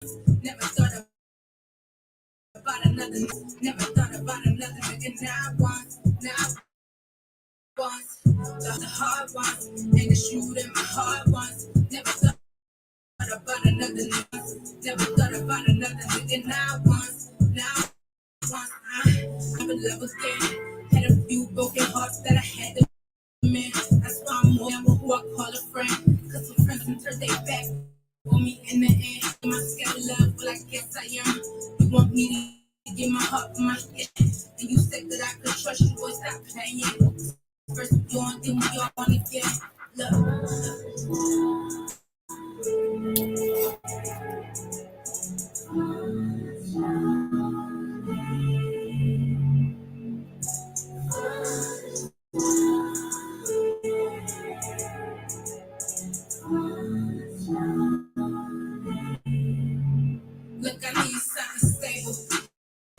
Never thought about another. Never thought about another nigga. Now I want the hard ones, and the shoot in my heart ones. Never thought about another nigga. Never thought about another nigga. I'm in love again. Had a few broken hearts that I had to mend. That's why I'm more than who I call a friend. Cause some friends can turn their back on me in the end. Am I scared of love? Well, I guess I am. You want me to give my heart for my head. And you said that I could trust you, boy, stop playing. First you on, then we all on again. Look, I need something stable.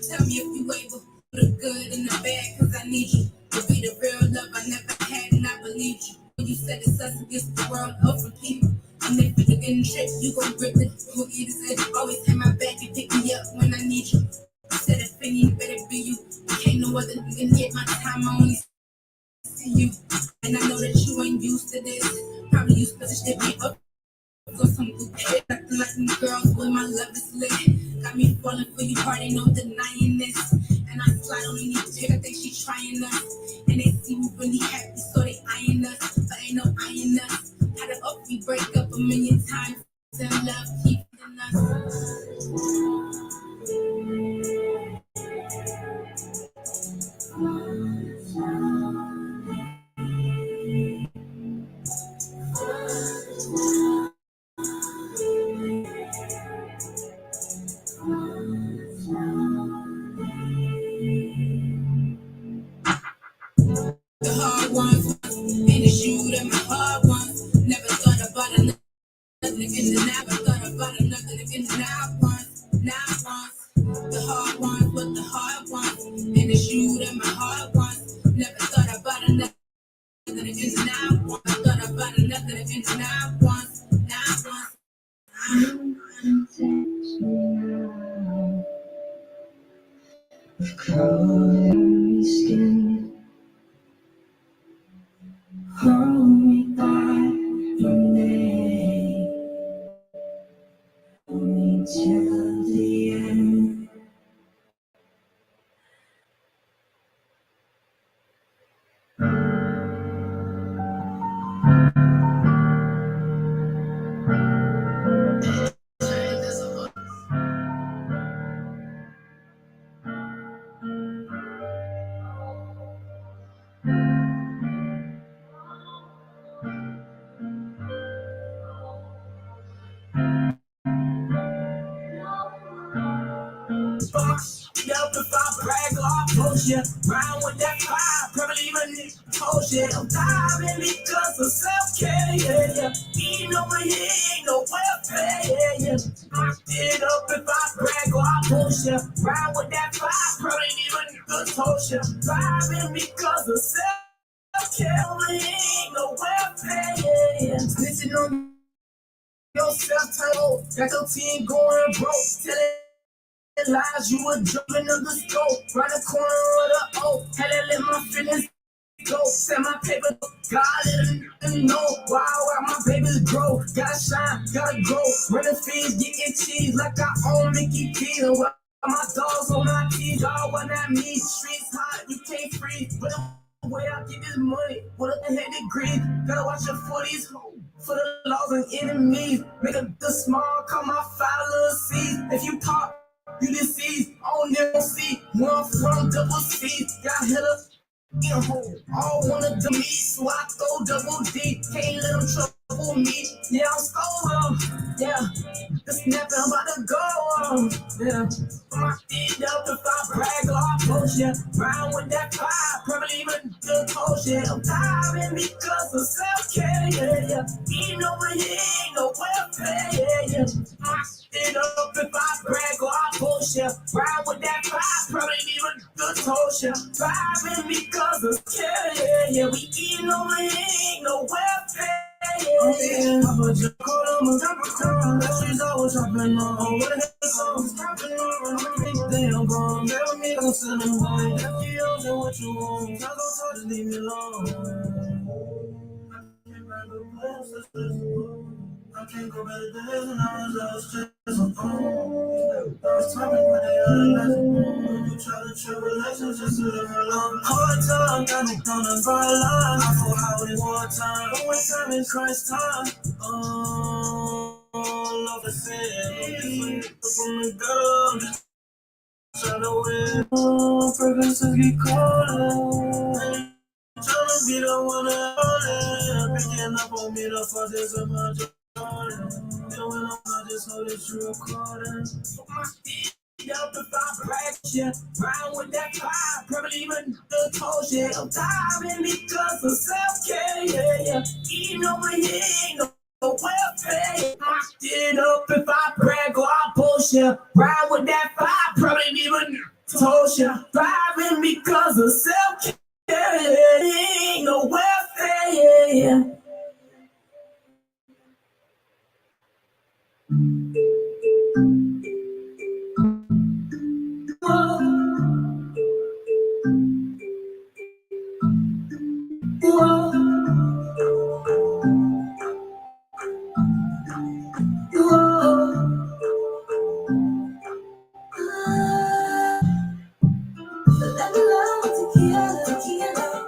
Tell me if you able. For the good and the bad, cause I need you. To be the real love I never had, and I believe you. When you said it's us against the world, open people. And if you're getting tripped, you gon' grip it. Who either said always have my back and pick me up when I need you. You said if any better be you. Can't no other nigga get my time, I only see you. And I know that you ain't used to this. Probably used to this shit be up. Go some good shit, acting like them girls when my love is lit. Got me falling for you hard, ain't no denying this. And I slide on any chick, I think she trying us. And they see me really happy, so they eyeing us. But ain't no eyeing us. Had it up, we break up a million times. And love keeping us. The hard ones, and the shoot and my hard ones. Never thought about another nigga, never thought about another nigga. Now the hard ones, but the hard ones, and the shoot and my hard ones. Never thought about another nigga. Now I thought about another nigga. Now Cold skin, hold me by your name, hold me till the end. Up if I brag or I post ya. Round with that fire, probably even told ya. I'm diving because of self-care, yeah, yeah. Eating over here ain't no welfare, yeah, yeah. Locked it up if I brag or I post ya. Round with that fire, probably even told ya. Driving because of self-care, over here ain't no welfare, yeah, yeah. Snitching on yourself, title. Got your team going broke. Telling lies, you were jumping on the scope. Round the corner of the oak. Had to let my feelings go. Send my paper, God let them know. Wow, my babies grow. Gotta shine, gotta grow. Running fees, getting cheese like I own Mickey D's. And while my dogs on my teeth, all what that means. Streets hot, you can't freeze. But the way I get this money, what up the head degree? Gotta watch your footies. For the laws and enemies. Make a the small, call my follow seeds. If you pop, you deceased, on never see. One from double C, got hit up in a hole. All wanna do me, so I go double D. Can't let them trouble me. Yeah, I'm scolding. Yeah, the snapping, I'm about to go. Yeah, my feet up if I brag or I post ya. Round with that fire, probably even the toast. Yeah, I'm diving because of self-care. Yeah, yeah. Eating over here ain't no welfare. Yeah, yeah. My it up if I brag or I push ya. Ride with that fire, probably even good toast ya. Driving because of care, yeah, yeah. We eating over here, ain't no welfare, yeah, yeah. I'm a She's always dropping on. What the hell songs dropping on? Damn, gone. Never me gon' send them home. If you using what you want, I don't talk, just leave me alone. I can't go back to days when I was out stressing. I was talking with the other lesson. You try to chill relationships to them alone. Hard time, got me on the bright line. I feel highway war time. But when time is Christ time. Love the sin. From the gutter, I'm just trying to win. Frequencies get colder. Tryna be the one that hold it. Picking up on me, the fuck is a majority. And when I'm not, just hold it, you recording. So my feet up if I practice. Round with that fire, probably even the cold shit. I'm diving because of self-care, yeah. Eating over here ain't no welfare. My feet up if I brag or I bullshit. Ride with that fire, probably even told you. Driving because of self-care. Ain't no welfare, yeah.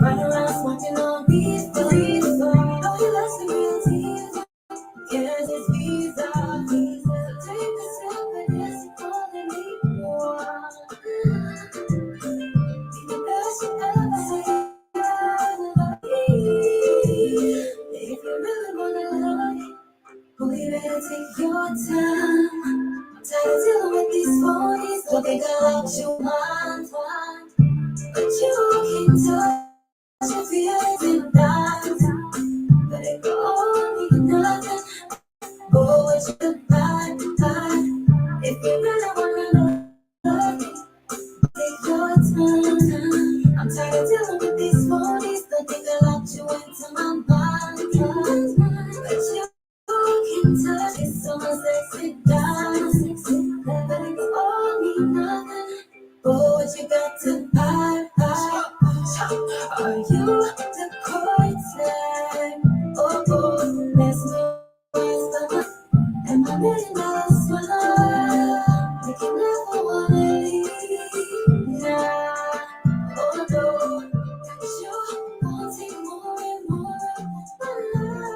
Run around smoking on beats, please. Oh, you like some real tears. Yes, it's visa. So take a sip, but it's calling me more. Be the best you ever had. If you really wanna love me, boy, you better take your time. I'm tired of dealing with these phonies. Don't think I let you mind, but you can touch your feelings and dimes. But it could all mean nothing. Oh, it's goodbye, goodbye. If you really wanna love me, take your time. I'm tired of dealing with these phonies. Don't think I locked you into my mind. But you can touch it, so much sexy down. But it could all mean nothing. Oh, what you got to buy, buy? Are you the coy type? Oh, let's move. And my $1 million smile, make you never wanna leave. Nah, oh no, 'cause you wanting more and more of my love.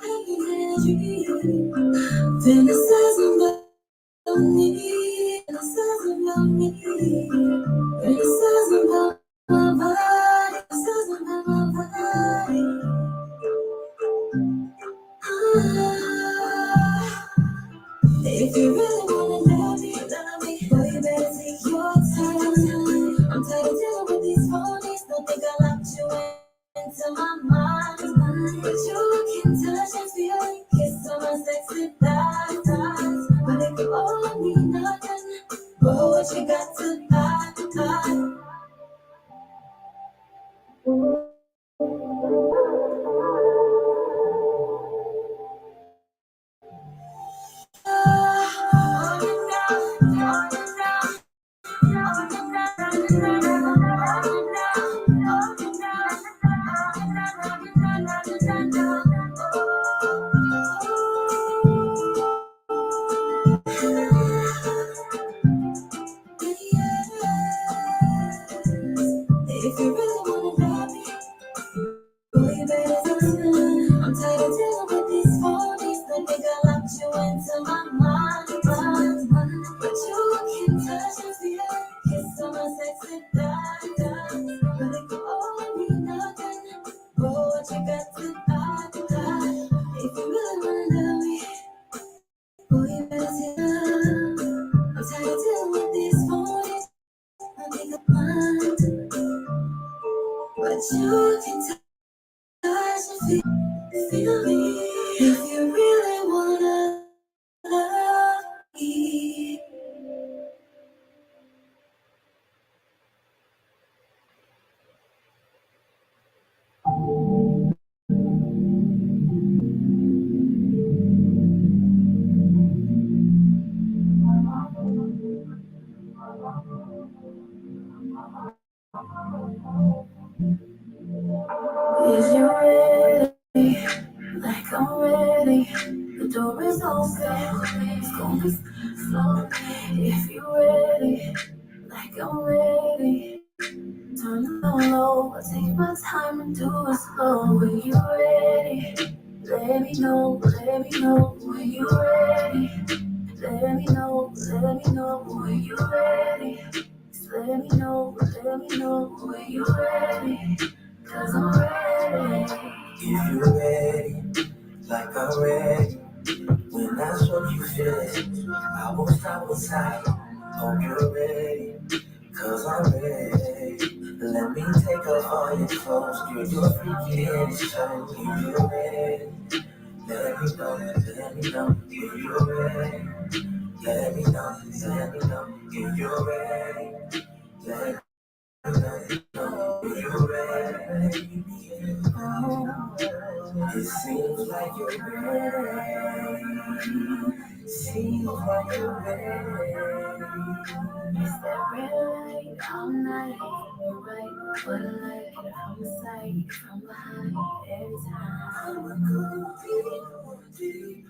Living in a dream, fantasizing about me, fantasizing about me, fantasizing about my body, fantasizing about my body. If you really wanna love me, boy, you better take your time. I'm tired of dealing with these phonies. Don't think I locked you into my mind. But you can touch and feel it. Kiss on my sexy thighs. But it could all mean nothing. Boy, what you got to buy? If you really wanna love me, boy, you better listen. I'm tired of dealing with these phonies. Don't think I locked you into my mind. But you can touch and feel it. Kiss on my sexy thighs. But it could all mean nothing. Oh, what you got to buy? If you really wanna love me, boy, you better sit down. I'm tired of dealing with these phonies. I think I mind. But you can touch and feel me. If you really wanna door is open. It's gonna be slow. If you ready, like I'm ready. Turn it on low. I take my time and do it slow. When you ready, let me know. Let me know when you ready. Let me know. Let me know when you ready. Let me know. Let me know when you ready. 'Cause I'm ready. If you're ready, like I'm ready. When I show you feeling, I won't stop inside. Hope you're ready, 'cause I'm ready. Let me take off all your clothes. You're freaky in the show. If you're ready, let me know. Let me know if you're ready. Let me know. Let me know if you're ready. Let me know if you're ready. Oh, it seems like you're ready. Seems like you're ready. Is that right? I'm not even right. But I like it from the side, from behind, every time. I'ma go deep, deep,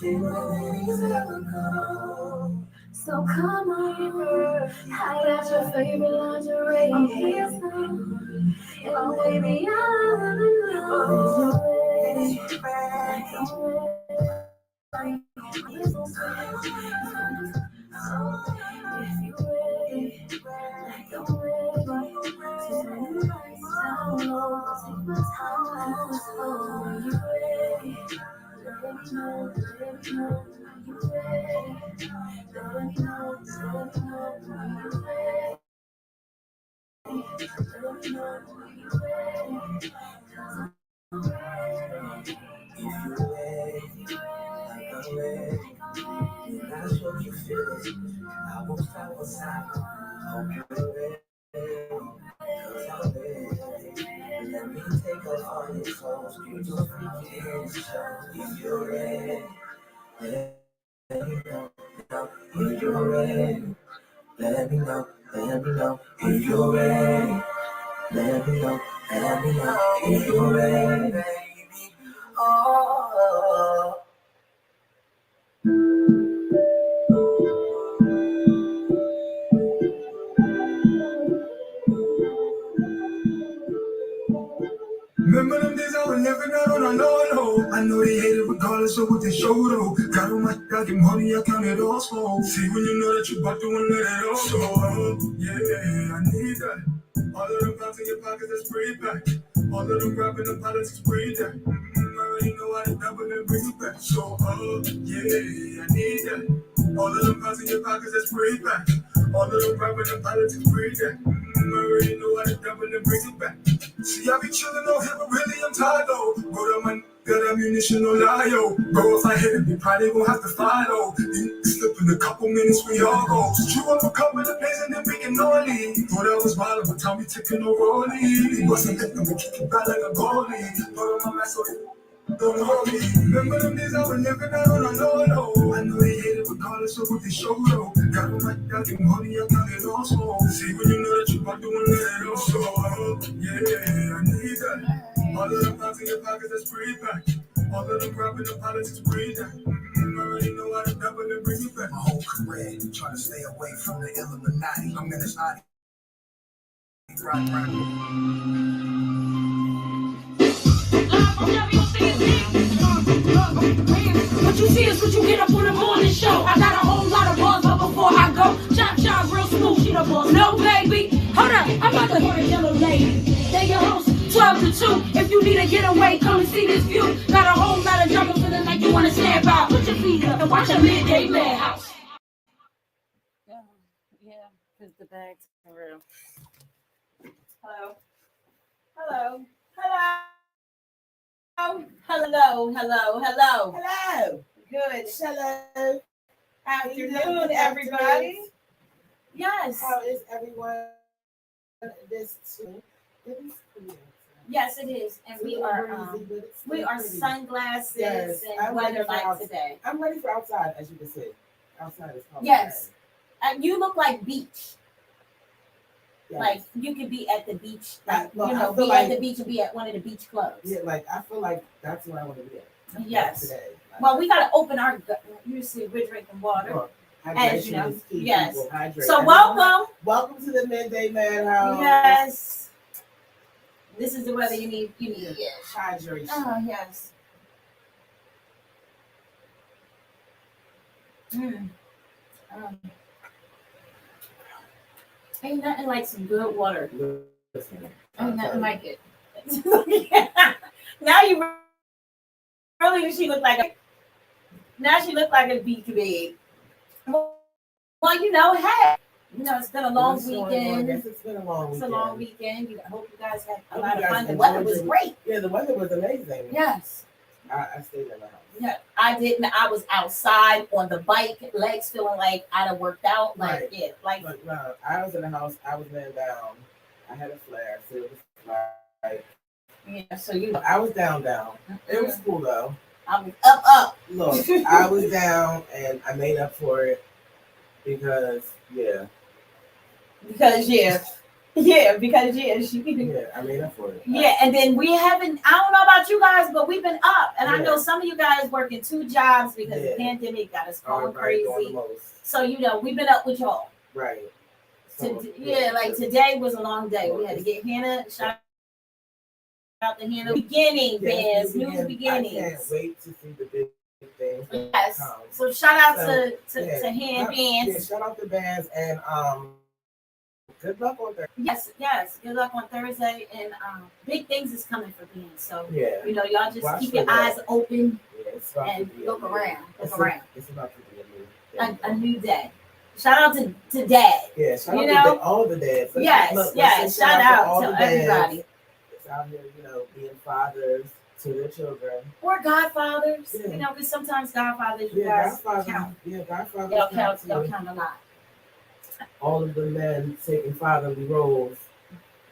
deep where things ever go. So come on, I got your favorite lingerie. I'm here now. And baby, I wanna know is you ready? Like I'm ready. If you ready, like I'm ready. To turn the lights down low, take my time and slow. When you ready, let me know. Let me know when you ready. Let me know. Let me know when you ready. Let me know when you ready. 'Cause I'm ready. If you're ready, like I'm ready. When I show you feelings, I won't stop aside. Hope you're ready, 'cause I'm ready. Let me take off all your clothes. You're freaky in the show. If you're ready, let me know. If you're ready, let me know. Let me know. If you're ready, let me know. Let me know. If you're ready, baby. Oh. Remember them days I was living out on a low. I know they hate it regardless of what they show though. Got on my get money, I count it all slow. See when you know that you about to win it all. So yeah, I need that. All of them pounds in your pockets, that's free back. All of them rapping the politics, free that. I already know how to double and bring it back. So yeah, I need that. All of them pounds in your pockets, that's free back. All of them rapping the politics, free that. I already know how to double and bring it back. See, I be chillin' out here, but really I'm tired though. Bro, that man got ammunition, no lie, yo. Bro, if I hit him, he probably gon' have to fly though. He slip in a couple minutes, we all go. Just chew up a couple of plays and then we can all leave. Thought I was violent, but Tommy taking no rollie. He wasn't hitting me, kick it back like a goalie. Thought on my mess, so don't hold me. Remember them days I was living out on a low. I know they hate it regardless of what they show though. Got on my get money, I got it all slow. See when you know that you about doing it all. So yeah, I need that. All of them pounds in your pockets, that's free back. All of them rapping the politics, free that. I already know how to double and bring it back. My whole career, trying to stay away from the Illuminati. I'm in this body. Right. What you see is what you get up on the morning show. I got a whole lot of bars, but before I go, chop real smooth, she the boss. No baby, hold up, I'm about to go to Jellolady. They your host, 12 to 2. If you need a getaway, come and see this view. Got a whole lot of jumping, feeling like you wanna stand by. Put your feet up and watch a midday madhouse. Yeah, because the bags are real. Hello. Hello. Hello. Good. Hello. Afternoon, everybody. Yes. How is everyone this too? Yes, it is. And we are sunglasses and weather like today. I'm ready for outside, as you can see. Outside is cold. Yes. And you look like beach. Yes. Like you could be at the beach, like Well, you I know, feel be like- at the beach and be at one of the beach clubs. Yeah, like I feel like that's where I want to be at. Yes. Today. Like, Well, we gotta open our. Usually, we're drinking water. look, As hydration you know, is key. yes. People, hydrate. So Everyone, welcome. to the Midday Madhouse. Yes. This is the weather you need. You need. Yeah. Hydration. Oh yes. Mm. Um, ain't nothing like some good water. Listen, Ain't nothing like it. Now you really she look like a. Now she look like a beach babe. Well, you know, hey, you know, it's been a long weekend. Yes, it's been a long weekend. It's a long weekend. I hope you guys had a Hope lot you of guys fun. The enjoyed weather was your- great. Yeah, the weather was amazing. Yes. I stayed in the house. Yeah, I didn't. I was outside on the bike, legs feeling like I'd have worked out. Like, Right. yeah, like, But no, I was in the house. I was laying down. I had a flare, so it was like yeah. So you, I was down. It was cool though. I was up. Look, I was down, and I made up for it because Because she. I made up for it. Yeah, and then we haven't. I don't know about you guys, but we've been up, and I Yeah. know some of you guys working 2 jobs because the Yeah. pandemic got us going Everybody doing crazy. the most. So you know, we've been up with y'all. Right. Like today was a long day. We had to get Hannah. Shout out to Hannah. Beginning, bands, news I beginnings. can't wait to see the big things. that Yes. come. So shout out So, to hand Yeah, bands. shout out to bands and good luck on that. Yes. Good luck on Thursday, and big things is coming for bands. So Yeah. you know, y'all just Watch keep for your that. eyes open Yeah, it's about and to be look around. It's about to be A new day. Shout out to Dad. Yeah, shout You out know? to all the dads. Yes. Shout out all to the dads everybody. that's out here, being fathers to their children. Or godfathers. Yeah. You know, because sometimes godfathers, you Yeah, guys Godfather. count. Yeah, Godfather. Y'all count a lot. All of the men taking fatherly roles.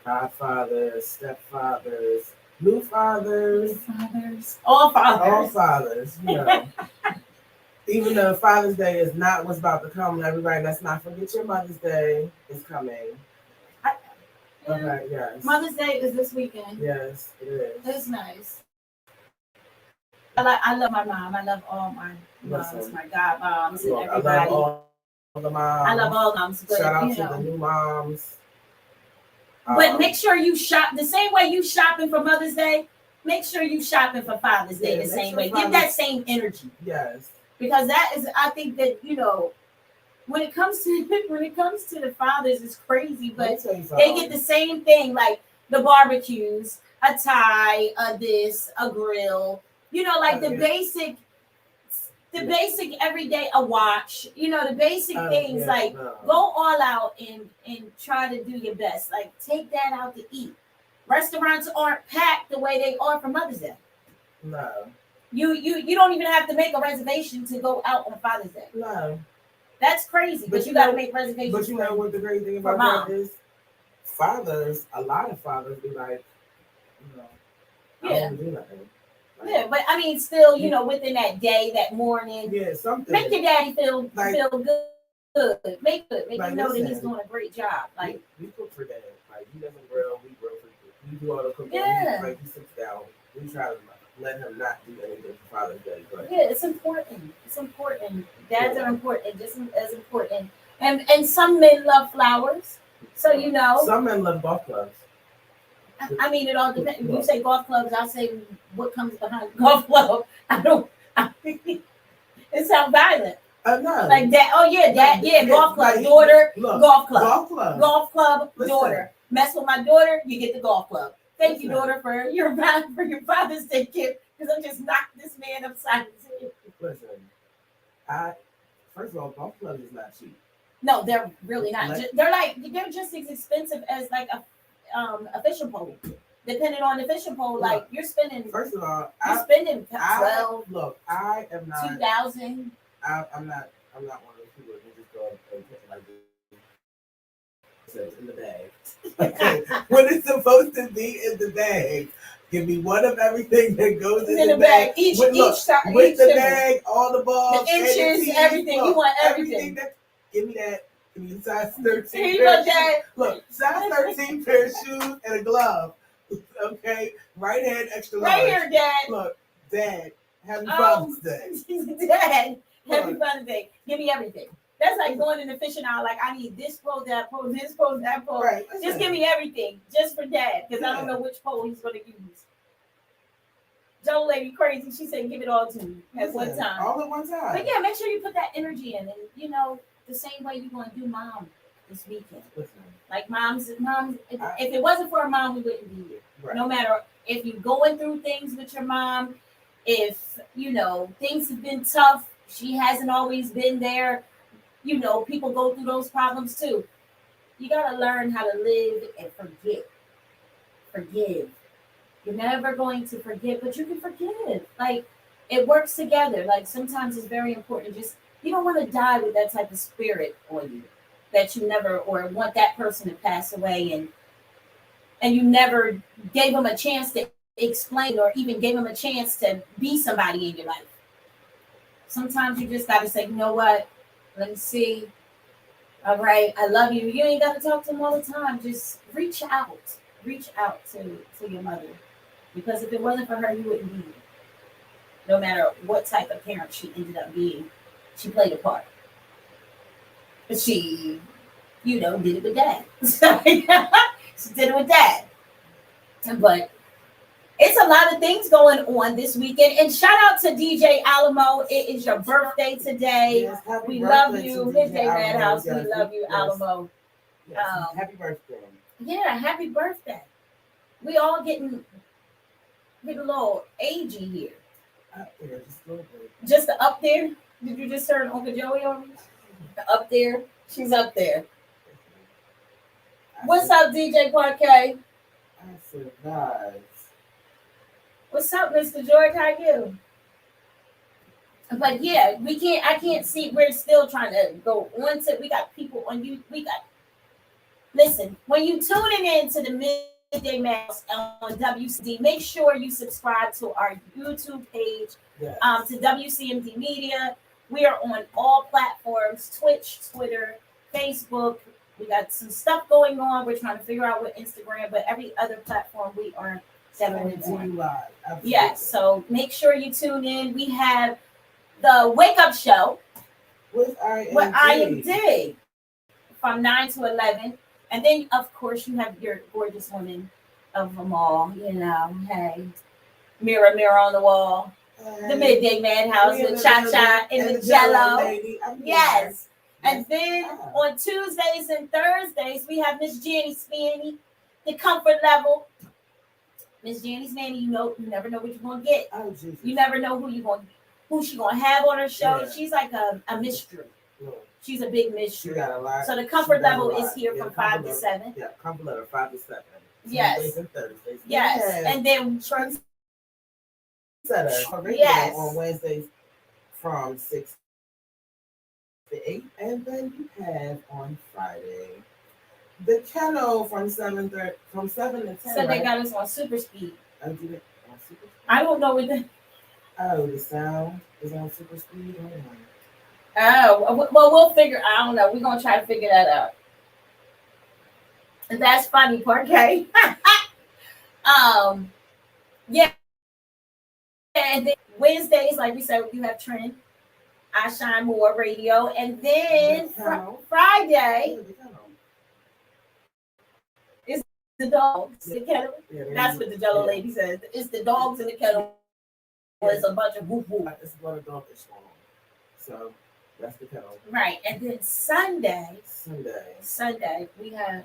Godfathers, stepfathers, new fathers, All all fathers. fathers, Even though Father's Day is not what's about to come, everybody, let's not forget your Mother's Day is coming. Okay, yes. Mother's Day is this weekend. Yes, it is. It's nice. I love my mom. I love all my moms, Listen. my god moms, and Look, I everybody. love all the moms. I love all moms, but Shout out you to know. the new moms. But make sure you shop the same way you shopping for Mother's Day. Make sure you shopping for Father's Day Yeah, the make same sure way. Give Father's- that same energy, Yes. because that is, I think that when it comes to the fathers, it's crazy, but they get the same thing, like the barbecues, a tie, a this, a grill. Like the basic. The basic everyday, a watch, the basic things, go all out and try to do your best. Like, take that out to eat. Restaurants aren't packed the way they are for Mother's Day. No. You don't even have to make a reservation to go out on Father's Day. No. That's crazy, but you got to make reservations. But you know what the great thing about mom. that is? Fathers, a lot of fathers be like, I don't wanna do nothing. Yeah, but I mean, still, within that day, that morning, Yeah, something. make your daddy feel good. Make Like, him know that he's listen, doing a great job. Like, we cook for dad. Like, he doesn't grill, we grill for you. We do all the cooking. Yeah. He sits down. We try to let him not do anything for Father's Day. But yeah, it's important. It's important. Dads are important, just as important. And some men love flowers. So some men love golf clubs. I mean, it all depends. If you say golf clubs, I'll say what comes behind golf club. It sounds violent. No. Like that. Oh yeah, that. Yeah, golf club. Like, Daughter, look, golf club. Golf club. Golf club, Listen. daughter. Mess with my daughter, you get the golf club. Thank you, Listen. daughter, for your Father's Day gift, because I just knocked this man upside his head. Listen, first of all, golf club is not cheap. No, they're really not. Like- They're just as expensive as like a fishing pole. Depending on the fishing pole, like you're spending. First of all, You're spending I 12, I am not. 2,000. I'm not one of those people that just go and put it like this in the bag. Okay. When it's supposed to be in the bag, give me one of everything that goes in the bag. Each side, with each the symbol. bag, all the balls, The inches, tees, everything. You want everything. Give me that. Give me a size 13 Here you pair go, of shoes. Dad. Look, size 13 pair of shoes and a glove. Okay? Right hand, extra large. Right here, Dad. Look, Dad, happy Father's Day. Dad, happy Father's Day. Give me everything. That's like going in the fishing aisle. Like, I need this pole, that pole, this pole, that pole. Right. Just give me everything, just for Dad, because I don't know which pole he's going to use. Jellolady crazy. She said, "Give it all to me at one time." All at one time. But yeah, make sure you put that energy in, and you know the same way you're going to do Mom this weekend. Like moms. If it wasn't for a mom, we wouldn't be here. Right. No matter if you're going through things with your mom, if you know things have been tough, she hasn't always been there. You know, people go through those problems too. You got to learn how to live and forget. Forgive. You're never going to forget, but you can forgive. Like, it works together. Like, sometimes it's very important. Just, you don't want to die with that type of spirit on you that you never, or want that person to pass away and you never gave them a chance to explain or even gave them a chance to be somebody in your life. Sometimes you just got to say, you know what? Let me see. All right, I love you. You ain't got to talk to them all the time. Just reach out. Reach out to your mother. Because if it wasn't for her, you wouldn't be here. No matter what type of parent she ended up being, she played a part. But she, you know, did it with Dad. She did it with Dad. But it's a lot of things going on this weekend. And shout out to DJ Alamo. It is your birthday today. Yes, we love you. Midday Madhouse. Yes, we love you, yes. Alamo. Yes. Happy birthday. Yeah, happy birthday. We all getting a little agey here. Up there, just a little bit. Just up there? Did you just turn Uncle Joey on me? Up there? She's up there. What's up, DJ Parquet? I survived. What's up, Mr. George? How you? But yeah, I can't see. We're still trying to go on to. We got people on you. Listen, when you tuning in to the Midday Mass on WCD, make sure you subscribe to our YouTube page, yes. To WCMD Media. We are on all platforms: Twitch, Twitter, Facebook. We got some stuff going on. We're trying to figure out what Instagram, but every other platform we are definitely on. Yes, so make sure you tune in. We have the Wake Up Show with IMD from 9 to 11. And then, of course, you have your gorgeous women of them all. You know, hey, mirror, mirror on the wall. The Midday Madhouse with Cha-Cha and the Jello. Yes. And then on Tuesdays and Thursdays, we have Miss Jenny Spanny, the comfort level. Miss Jenny Spanny, you never know what you're gonna get. Oh, Jesus. You never know who she's gonna have on her show. Yeah. She's like a mystery. Yeah. She's a big mystery. So the comfort level is here from 5 to 7. Yeah, comfort level 5 to 7. Yes. Tuesdays and Thursdays. Yes. And then yes. On Wednesdays from 6 to 8, and then you have on Friday the Kennel from 7 to 10. So they got us on super speed. I don't know what the. Oh, the sound is on super speed. Oh, well, we'll figure. I don't know. We're gonna try to figure that out. And that's funny, Parquet. Yeah. And then Wednesdays, like we said, you have Trend. I Shine More Radio, and then Friday is the dogs. The kettle. That's what the Jellolady says. It's the dogs in the kettle. It's a bunch of whoop whoop. It's a lot of dog that's going on. So that's the kettle. Right, and then Sunday, we have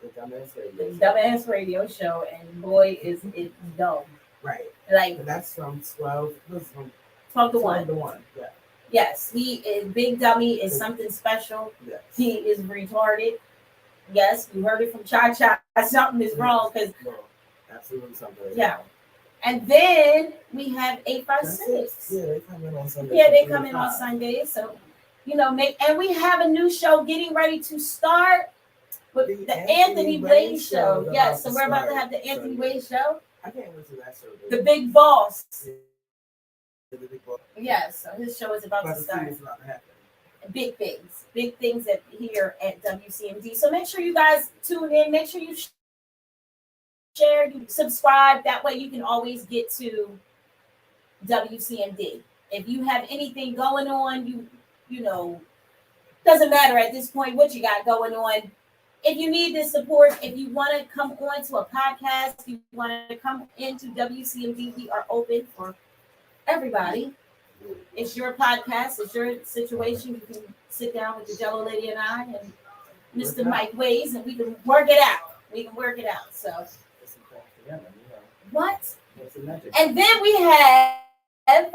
the Dumbass Radio Show, and boy, is it dumb. Right. Like, and that's from 12 to 1. Yeah. Yes, he is Big Dummy is something special. Yes. He is retarded. Yes, you heard it from Cha-Cha. Something is wrong because absolutely something. Yeah. And then we have 856. Yeah, they come in on Sundays. Yeah, they come in on Sundays. So, and we have a new show getting ready to start with the Anthony Wade Show. Yes, so we're about to have the Anthony Wade Show. I can't wait to that show. The Big Boss. The Big Boss. Yes, so his show is about to start. big things at here at WCMD. So make sure you guys tune in. Make sure you share, you subscribe. That way you can always get to WCMD. If you have anything going on, you know, doesn't matter at this point what you got going on. If you need this support, if you want to come on to a podcast, you want to come into WCMD, we are open for everybody. It's your podcast, it's your situation. You can sit down with the Jellolady and I and Mr. Mike Ways, and we can work it out. So what? And then we have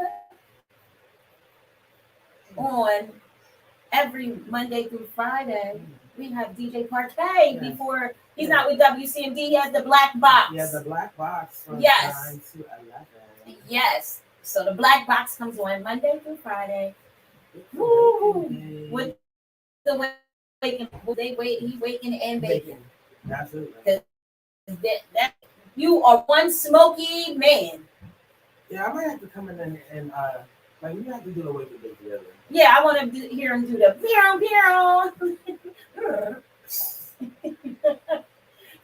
on every Monday through Friday, we have DJ Parquet. Before he's not with WCMD, he has the Black Box. Yeah, the Black Box from 9 to 11. Yes. So the Black Box comes on Monday through Friday. Woo! With the waking, he waking and baking. Absolutely. That you are one smoky man. Yeah, I might have to come in and like we have to do a wake and bake together. Yeah, I want to hear him do the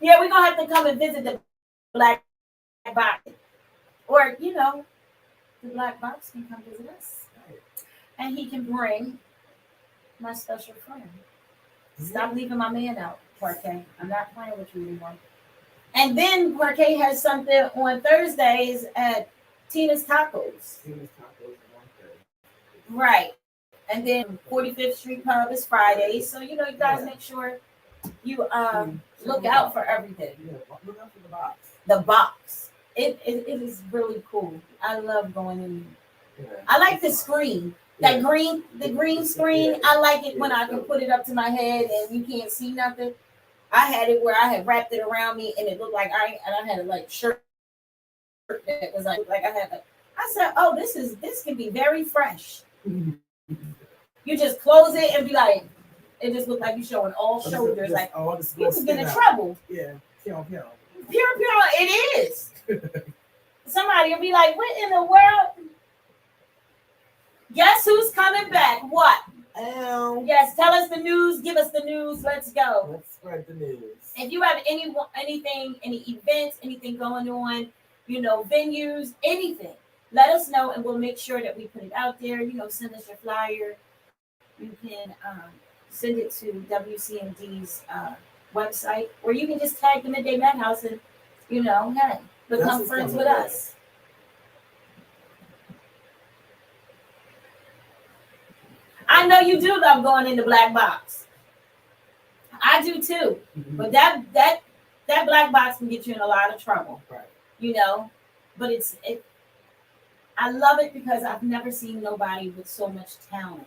Yeah, we're gonna have to come and visit the Black Box, or the Black Box can come visit us, and he can bring my special friend. Stop leaving my man out, Parquet. I'm not playing with you anymore. And then Parquet has something on Thursdays at Tina's Tacos. Right. And then 45th Street Pub is Fridays. So, you guys make sure you look out for everything. Yeah, look out for the box. The box. It is really cool. I love going in. Yeah. I like the screen. The green screen. Yeah. I like it when I can put it up to my head and you can't see nothing. I had it where I had wrapped it around me and it looked like I had a shirt that was like I had I said, oh, this can be very fresh. You just close it and be like, it just looked like you're showing all shoulders. Like you can get in trouble. Yeah, pure. It is. Somebody will be like, what in the world? Guess who's coming back? What? Yes, tell us the news. Give us the news. Let's go. Let's spread the news. If you have anything, any events, anything going on, venues, anything, let us know and we'll make sure that we put it out there. Send us your flyer. You can send it to WCMD's website, or you can just tag the Midday Madhouse and, hey, become friends with us. I know you do love going in the Black Box. I do too. Mm-hmm. But that Black Box can get you in a lot of trouble. Right. But I love it because I've never seen nobody with so much talent.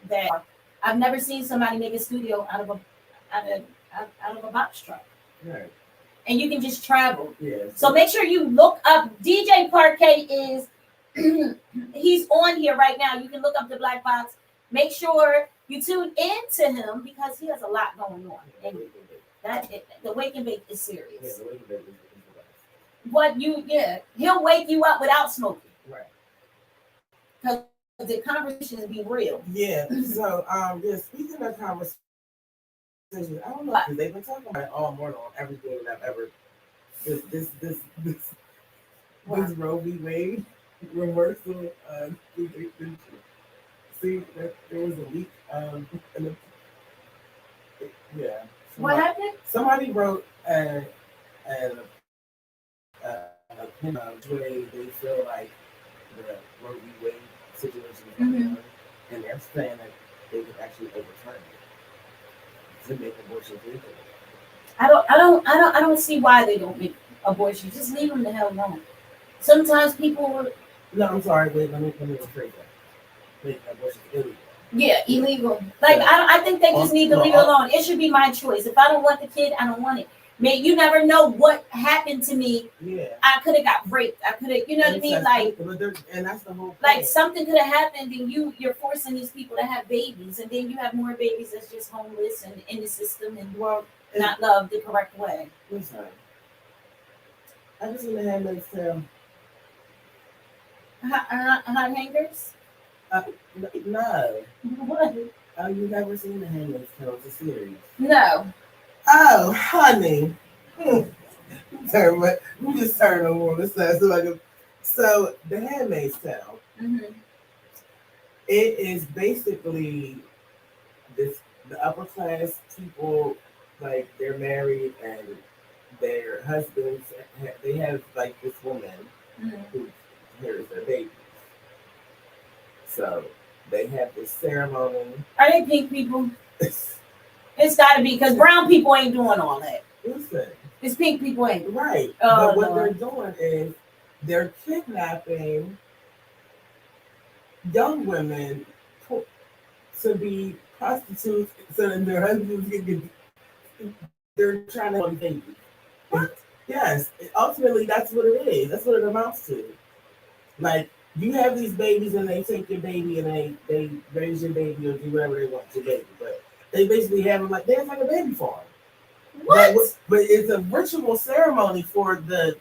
That I've never seen somebody make a studio out of a box truck. Right. And you can just travel. Yeah. So make sure you look up DJ Parquet is he's on here right now. You can look up the Black Box. Make sure you tune in to him because he has a lot going on. And the wake and bake is serious. Yeah, the wake and bake is the best. He'll wake you up without smoking. Right. Because the conversations be real. Yeah. So speaking of conversations, I don't know because they've been talking about it all morning on everything that I've ever this Roe v. Wade reversal. See that there was a leak. What happened? Somebody wrote an opinion where they feel like the Roe v. Wade situation is going on, and they're saying that they could actually overturn it to make abortion legal. I don't see why they don't make abortion. Just leave them the hell alone. Sometimes people. No, I'm sorry. Wait, let me rephrase that. Make abortion illegal. Yeah, illegal. I think they just need to leave it alone. It should be my choice. If I don't want the kid, I don't want it. Man, you never know what happened to me. Yeah. I could have got raped. I could have, what I mean? And that's the whole thing. Something could have happened and you're forcing these people to have babies. And then you have more babies that's just homeless and in the system and not loved the correct way. Listen, I was in the Handmaid's Tale. Hot hangers? No. What? Oh, you never seen The Handmaid's Tale? It's a series. No. Oh, honey. We just turn over on the side. So The Handmaid's Tale. Mm-hmm. It is basically the upper class people, like they're married and their husbands, they have like this woman who inherits their baby. So they have this ceremony. Are they pink people? It's got to be because brown people ain't doing all that. Listen, It's pink people ain't. right. Oh, but what no. they're doing is they're kidnapping young women to be prostitutes so that their husbands can get. They're trying to have babies. What? Yes, ultimately that's what it is. That's what it amounts to. Like you have these babies and they take your baby and they raise your baby or do whatever they want to your baby, but they basically have them like they have like a baby farm. What? But it's a ritual ceremony for the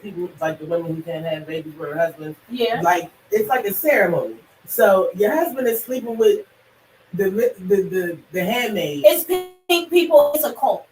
people, like the women who can't have babies with their husbands. Yeah. Like it's like a ceremony. So your husband is sleeping with the handmaid. It's pink people. It's a cult.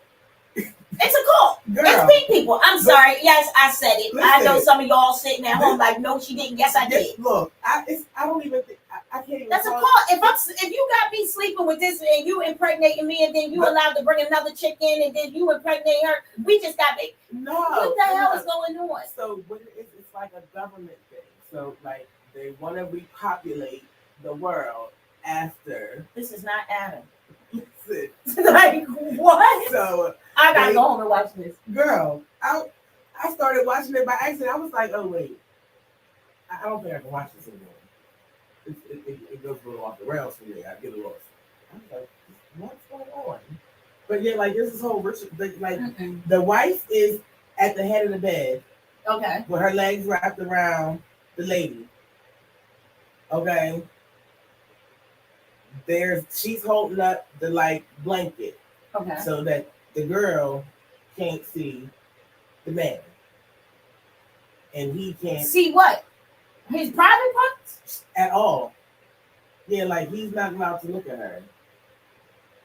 It's a cult. Girl, it's pink people. I'm sorry. Yes, I said it. Listen, I know some of y'all sitting at home like, no, she didn't. Yes, I did. Look, I don't even think I can't even. That's a cult. If you got me sleeping with this and you impregnating me and then you allowed to bring another chick in and then you impregnate her, we just got me. No. What the hell is going on? So what it's like a government thing. So like they want to repopulate the world after. This is not Adam. Listen. Like what? So I gotta go home and watch this. Girl, I started watching it by accident. I was like, oh wait, I don't think I can watch this anymore. It goes a little off the rails for me. I get a little. I was like, what's going on? But yeah, like this whole ritual. Like the wife is at the head of the bed. Okay. With her legs wrapped around the lady. Okay. She's holding up the like blanket. Okay. So that the girl can't see the man. And he can't see what? His private parts? At all. Yeah, like he's not allowed to look at her.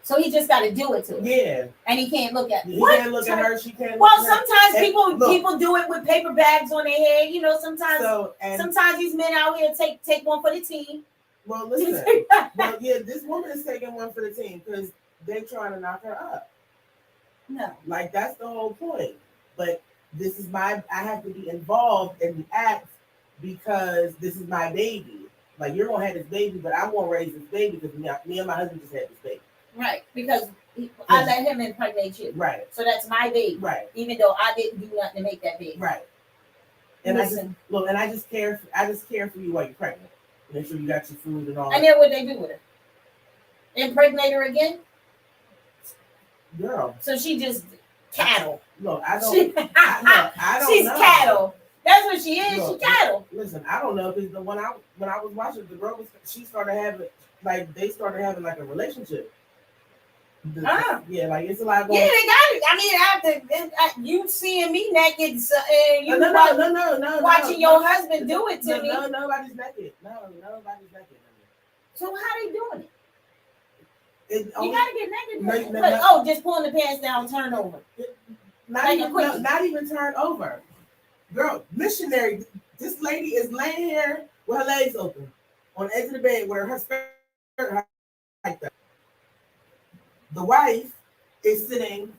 So he just got to do it to her. Yeah. And he can't look at her. He can't look at her. She can't. Well, look at sometimes her. people do it with paper bags on their head. You know, sometimes sometimes these men out here take one for the team. Well, listen. Well, yeah, this woman is taking one for the team because they're trying to knock her up. No. Like that's the whole point. But this is I have to be involved in the act because this is my baby. Like you're gonna have this baby, but I'm gonna raise this baby because me and my husband just had this baby. Right, because I let him impregnate you. Right. So that's my baby. Right. Even though I didn't do nothing to make that baby. Right. And I just care for you while you're pregnant. Make sure you got your food and all. And then what they do with her? Impregnate her again? Girl. So she just cattle. Look, I don't She's know. cattle. That's what she is. Look, she cattle. Listen, I don't know because when I was watching the girl, she started having they started having like a relationship. Yeah, like it's a lot going. Yeah, they got it. I mean, after you seeing me naked, you no, watching your husband do it to me. No, nobody's naked. No, nobody's naked. So how they doing it? You only, gotta get naked. Just pulling the pants down, turn over. Not even turn over. Girl, missionary. This lady is laying here with her legs open on the edge of the bed where her skirt like that. The wife is sitting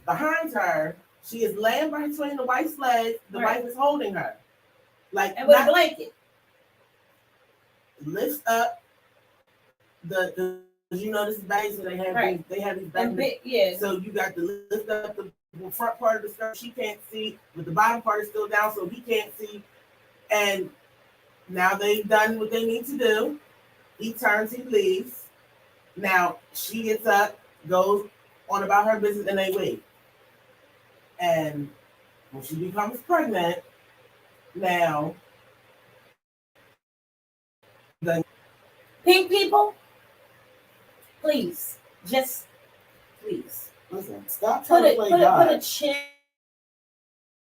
behind her. She is laying between the wife's legs. The wife is holding her. Like and with a blanket. Lifts up the you know this is baggy, so they have these baggy. So you got to lift up the front part of the skirt. She can't see, but the bottom part is still down, so he can't see. And now they've done what they need to do. He turns, he leaves. Now she gets up, goes on about her business, and they wait. And when she becomes pregnant, now the pink people, please, just please. Listen, stop trying to play God. Put a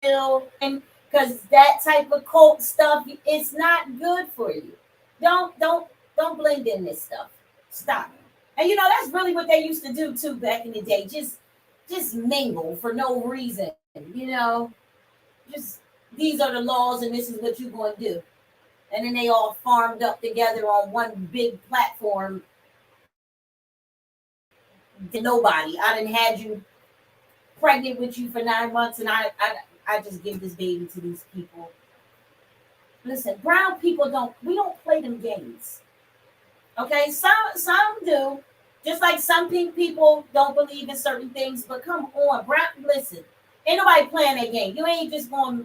chill, and because that type of cult stuff, it's not good for you. Don't Don't blend in this stuff. Stop. And that's really what they used to do too back in the day. Just mingle for no reason. Just these are the laws and this is what you're going to do. And then they all farmed up together on one big platform. To nobody. I done had you pregnant with you for 9 months, and I just give this baby to these people. Listen, brown people don't play them games. Okay, some do. Just like some pink people don't believe in certain things, but come on, brown. Listen, ain't nobody playing that game. You ain't just gonna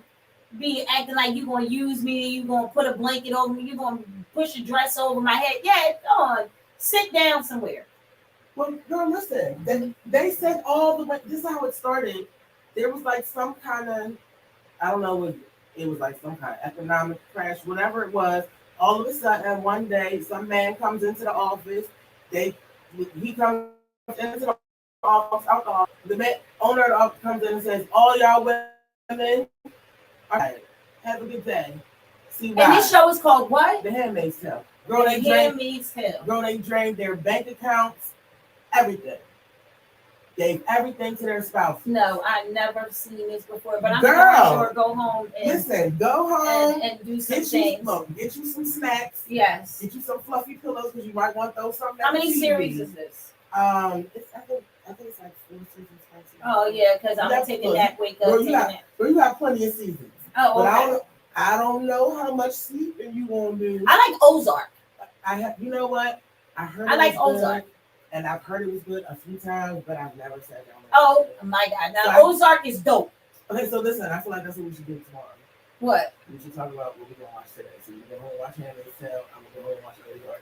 be acting like you gonna use me. You gonna put a blanket over me. You gonna push a dress over my head. Yeah, go on, sit down somewhere. Well, no, listen. They said all the way. This is how it started. There was like some kind of, I don't know, it was like some kind of economic crash, whatever it was. All of a sudden, one day, some man comes into the office. He comes into the office. Alcohol. The owner of the office comes in and says, "All y'all women, all right, have a good day." See, and this show is called what? The Handmaid's Tale. Girl, they drained their bank accounts. Everything. Gave everything to their spouse. No, I've never seen this before, but I'm sure go home and go home and do some things. Get you some snacks. Yes. Get you some fluffy pillows because you might want those. How many series is this? I think it's like 4 seasons. 5 seasons. Oh yeah, because I'm taking that wake up. You have plenty of seasons. Oh, okay. But I don't know how much sleeping you gonna do. I like Ozark. You know what? I like Ozark. And I've heard it was good a few times, but I've never sat down. Oh my God! Now Ozark is dope. Okay, so listen, I feel like that's what we should do tomorrow. What? We should talk about what we're gonna watch today. So you're gonna watch Handmaid's Tale. I'm gonna go home and watch Ozark.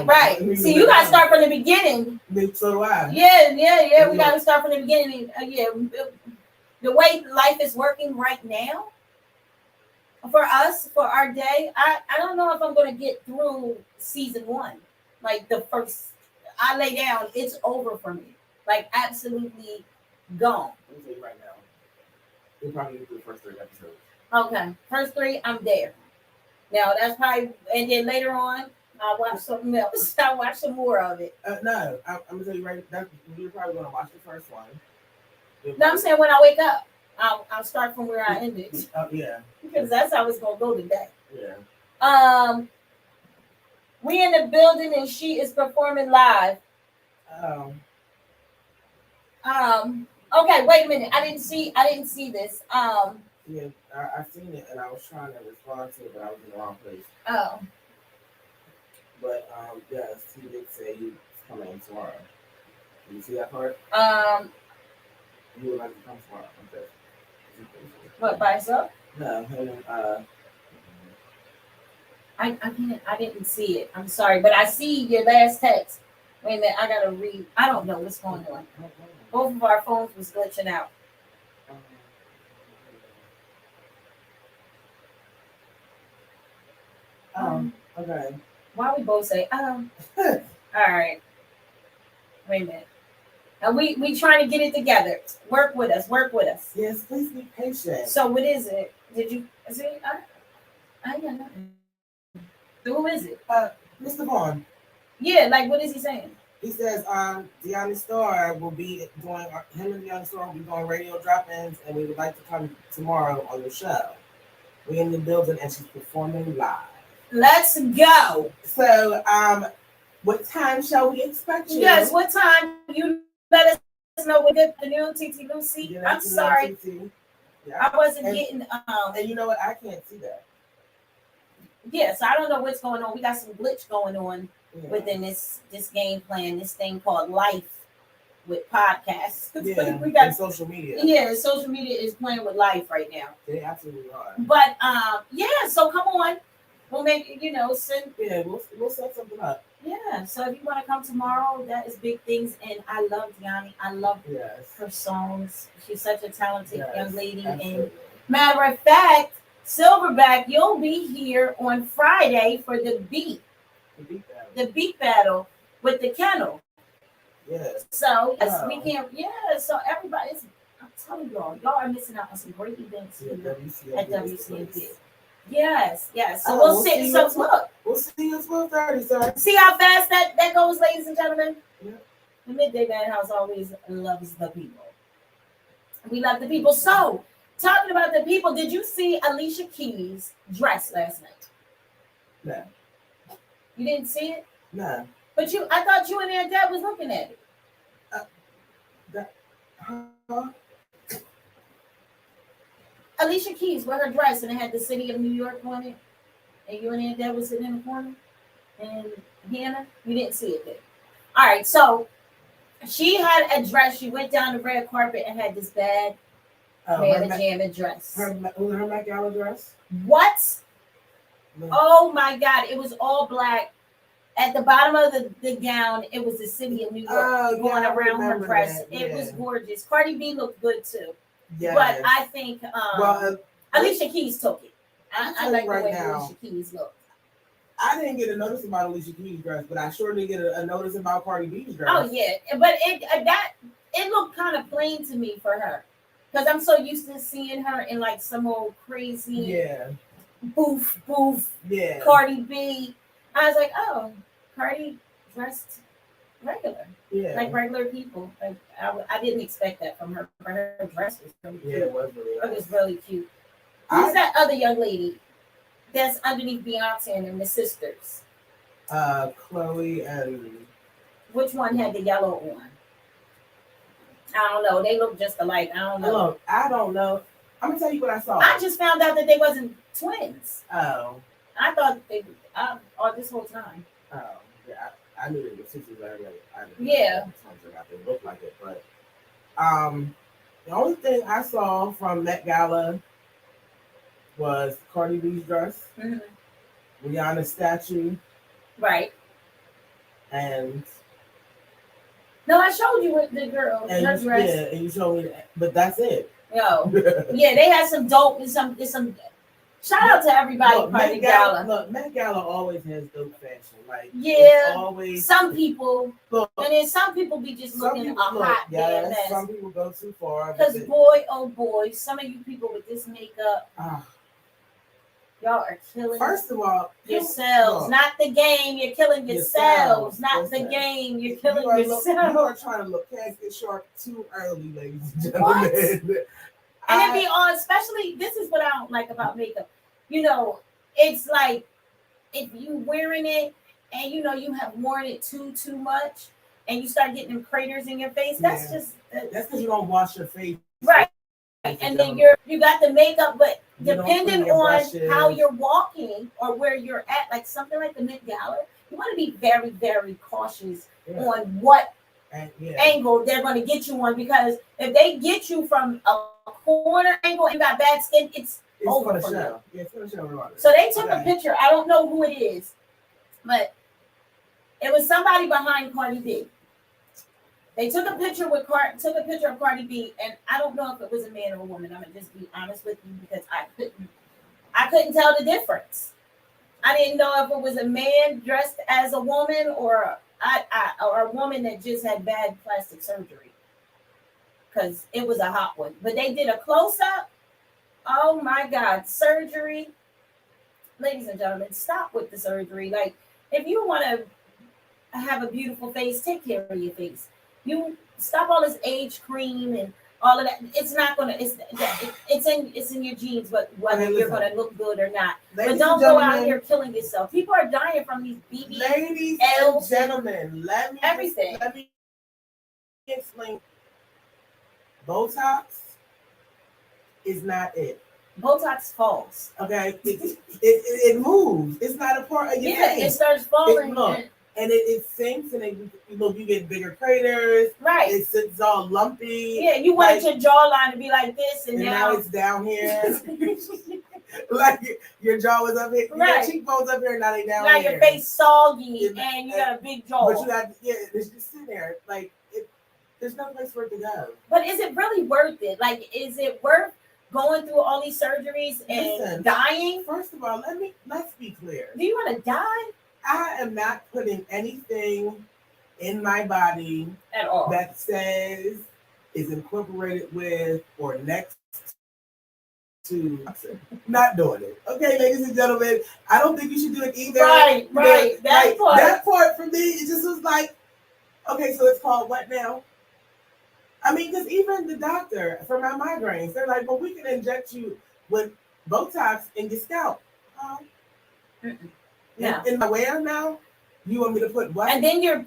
Right. See, you gotta start from the beginning. So do I. Yeah. We gotta start from the beginning. The way life is working right now, for us, for our day, I don't know if I'm gonna get through season 1, like the first. I lay down, it's over for me. Like absolutely gone. Let me tell you right now. We'll probably do the first 3 episodes. Okay. First 3, I'm there. Now that's probably, and then later on, I'll watch something else. I'll watch some more of it. No, I'm gonna tell you right now, you're probably gonna watch the first one. No, I'm saying when I wake up, I'll start from where I ended. Yeah. Because that's how it's gonna go today. Yeah. We in the building and she is performing live. Okay, wait a minute. I didn't see this. Yeah, I seen it and I was trying to respond to it, but I was in the wrong place. Oh. But yes, he did say he's coming tomorrow. Did you see that part? You would like to come tomorrow. Okay. What, by yourself? No, I can't. I didn't see it. I'm sorry, but I see your last text. Wait a minute, I gotta read. I don't know what's going on. Both of our phones was glitching out. Okay. Why we both say All right. Wait a minute. And we trying to get it together. Work with us. Yes, please be patient. So what is it? Did you see? I got nothing. Who is it? Mr. Vaughn. Yeah, like what is he saying? He says Deanna Starr will be doing him and Deanna Starr will be doing radio drop-ins, and we would like to come tomorrow on the show. We're in the building and she's performing live. Let's go. So what time shall we expect you? Yes, what time? You let us know with the new TT Lucy. Yeah, I'm sorry. Yeah. I wasn't getting and you know what? I can't see that. Yeah, so I don't know what's going on. We got some glitch going on within this game plan, this thing called life with podcasts. Yeah, we got social media. Yeah, social media is playing with life right now. They absolutely are. But so come on. We'll make send. Yeah, we'll set something up. Yeah, so if you want to come tomorrow, that is big things. And I love Deanna. I love her songs. She's such a talented young lady. Absolutely. And matter of fact, Silverback, you'll be here on Friday for the beat battle with the kennel. Yes. So we can't. Yeah. So everybody, I'm telling y'all are missing out on some great events at WCMP. Yes. So we'll We'll see you at 12:30, sir. See how fast that goes, ladies and gentlemen? Yeah. The Midday Madhouse always loves the people. We love the people. So, talking about the people, did you see Alicia Keys' dress last night? No. You didn't see it? No. But I thought you and Aunt Deb was looking at it. Huh? Alicia Keys with her dress, and it had the city of New York on it. And you and Aunt Deb was sitting in the corner. And Hannah, you didn't see it there. All right, so she had a dress. She went down the red carpet and had this bad mamma dress. Her Met Gala dress? What? No. Oh my God! It was all black. At the bottom of the gown, it was the city of New York going around her dress. Yeah. It was gorgeous. Cardi B looked good too. Yes. But I think Alicia Keys took it. I like the way Alicia Keys looked. I didn't get a notice about Alicia Keys' dress, but I sure did get a notice about Cardi B's dress. Oh yeah, but it looked kind of plain to me for her, because I'm so used to seeing her in like some old crazy boof Cardi B. I was like, oh, Cardi dressed regular, like regular people. Like I didn't expect that from her. Her dress was really cute. Yeah, it was really nice. It was really cute. Who's that other young lady that's underneath Beyonce and the sisters? Chloe and... Which one had the yellow on? I don't know. They look just alike. I don't know. Look, I don't know. I'm gonna tell you what I saw. I just found out that they wasn't twins. Oh. I thought they all this whole time. Oh, yeah. I knew they were sisters already. Yeah. They looked like it, but the only thing I saw from Met Gala was Cardi B's dress, Rihanna's statue, right? And no, I showed you the girl, her dress. Yeah, and you showed me that, but that's it. Yo, yeah, they had some dope and some. Shout out to everybody. Met Gala, look, Met Gala always has dope fashion. Like always some people, and then some people be just looking hot. Yes, some people go too far. Because boy, oh boy, some of you people with this makeup, y'all are killing. First of all, yourselves, not the game. You're killing yourselves, not the game. You're killing yourselves. You are trying to look casket sharp too early, ladies and gentlemen. And it be on, especially, this is what I don't like about makeup. You know, it's like if you wearing it and you know you have worn it too much and you start getting them craters in your face, that's just that's because you don't wash your face. Right. And then you got the makeup, but depending on how you're walking or where you're at, like something like the Met Gala, you want to be very, very cautious on what angle they're going to get you on, because if they get you from a corner angle and you got bad skin, it's over for you. Yeah, it's gonna show. So they took a picture. I don't know who it is, but it was somebody behind Cardi B. They took a picture of Cardi B, and I don't know if it was a man or a woman. I'm gonna just be honest with you, because I couldn't tell the difference. I didn't know if it was a man dressed as a woman or a woman that just had bad plastic surgery, because it was a hot one. But they did a close-up. Oh my God, surgery. Ladies and gentlemen, stop with the surgery. Like, if you want to have a beautiful face, take care of your face. You stop all this age cream and all of that. It's not gonna. It's in your genes, but whether you're gonna look good or not. But don't go out here killing yourself. People are dying from these BBLs. Ladies and gentlemen, let me explain. Botox is not it. Botox falls. Okay, it moves. It's not a part of your face. It starts falling. And it sinks, and you get bigger craters. Right. It's all lumpy. Yeah, you wanted your jawline to be like this, and now it's down here. Like your jaw was up here. Right. Your cheekbones up here, now they down here. Now here. your face soggy, and you got a big jaw. But you got it's just sitting there. Like there's no place for it to go. But is it really worth it? Like, is it worth going through all these surgeries and dying? First of all, let's be clear. Do you want to die? I am not putting anything in my body at all that says is incorporated with or next to not doing it. Okay, ladies and gentlemen, I don't think you should do it either. Right. That part for me, it just was like, okay, so it's called what now? I mean, because even the doctor for my migraines, they're like, well, we can inject you with Botox in your scalp. No. In my wear now, you want me to put what? And then you're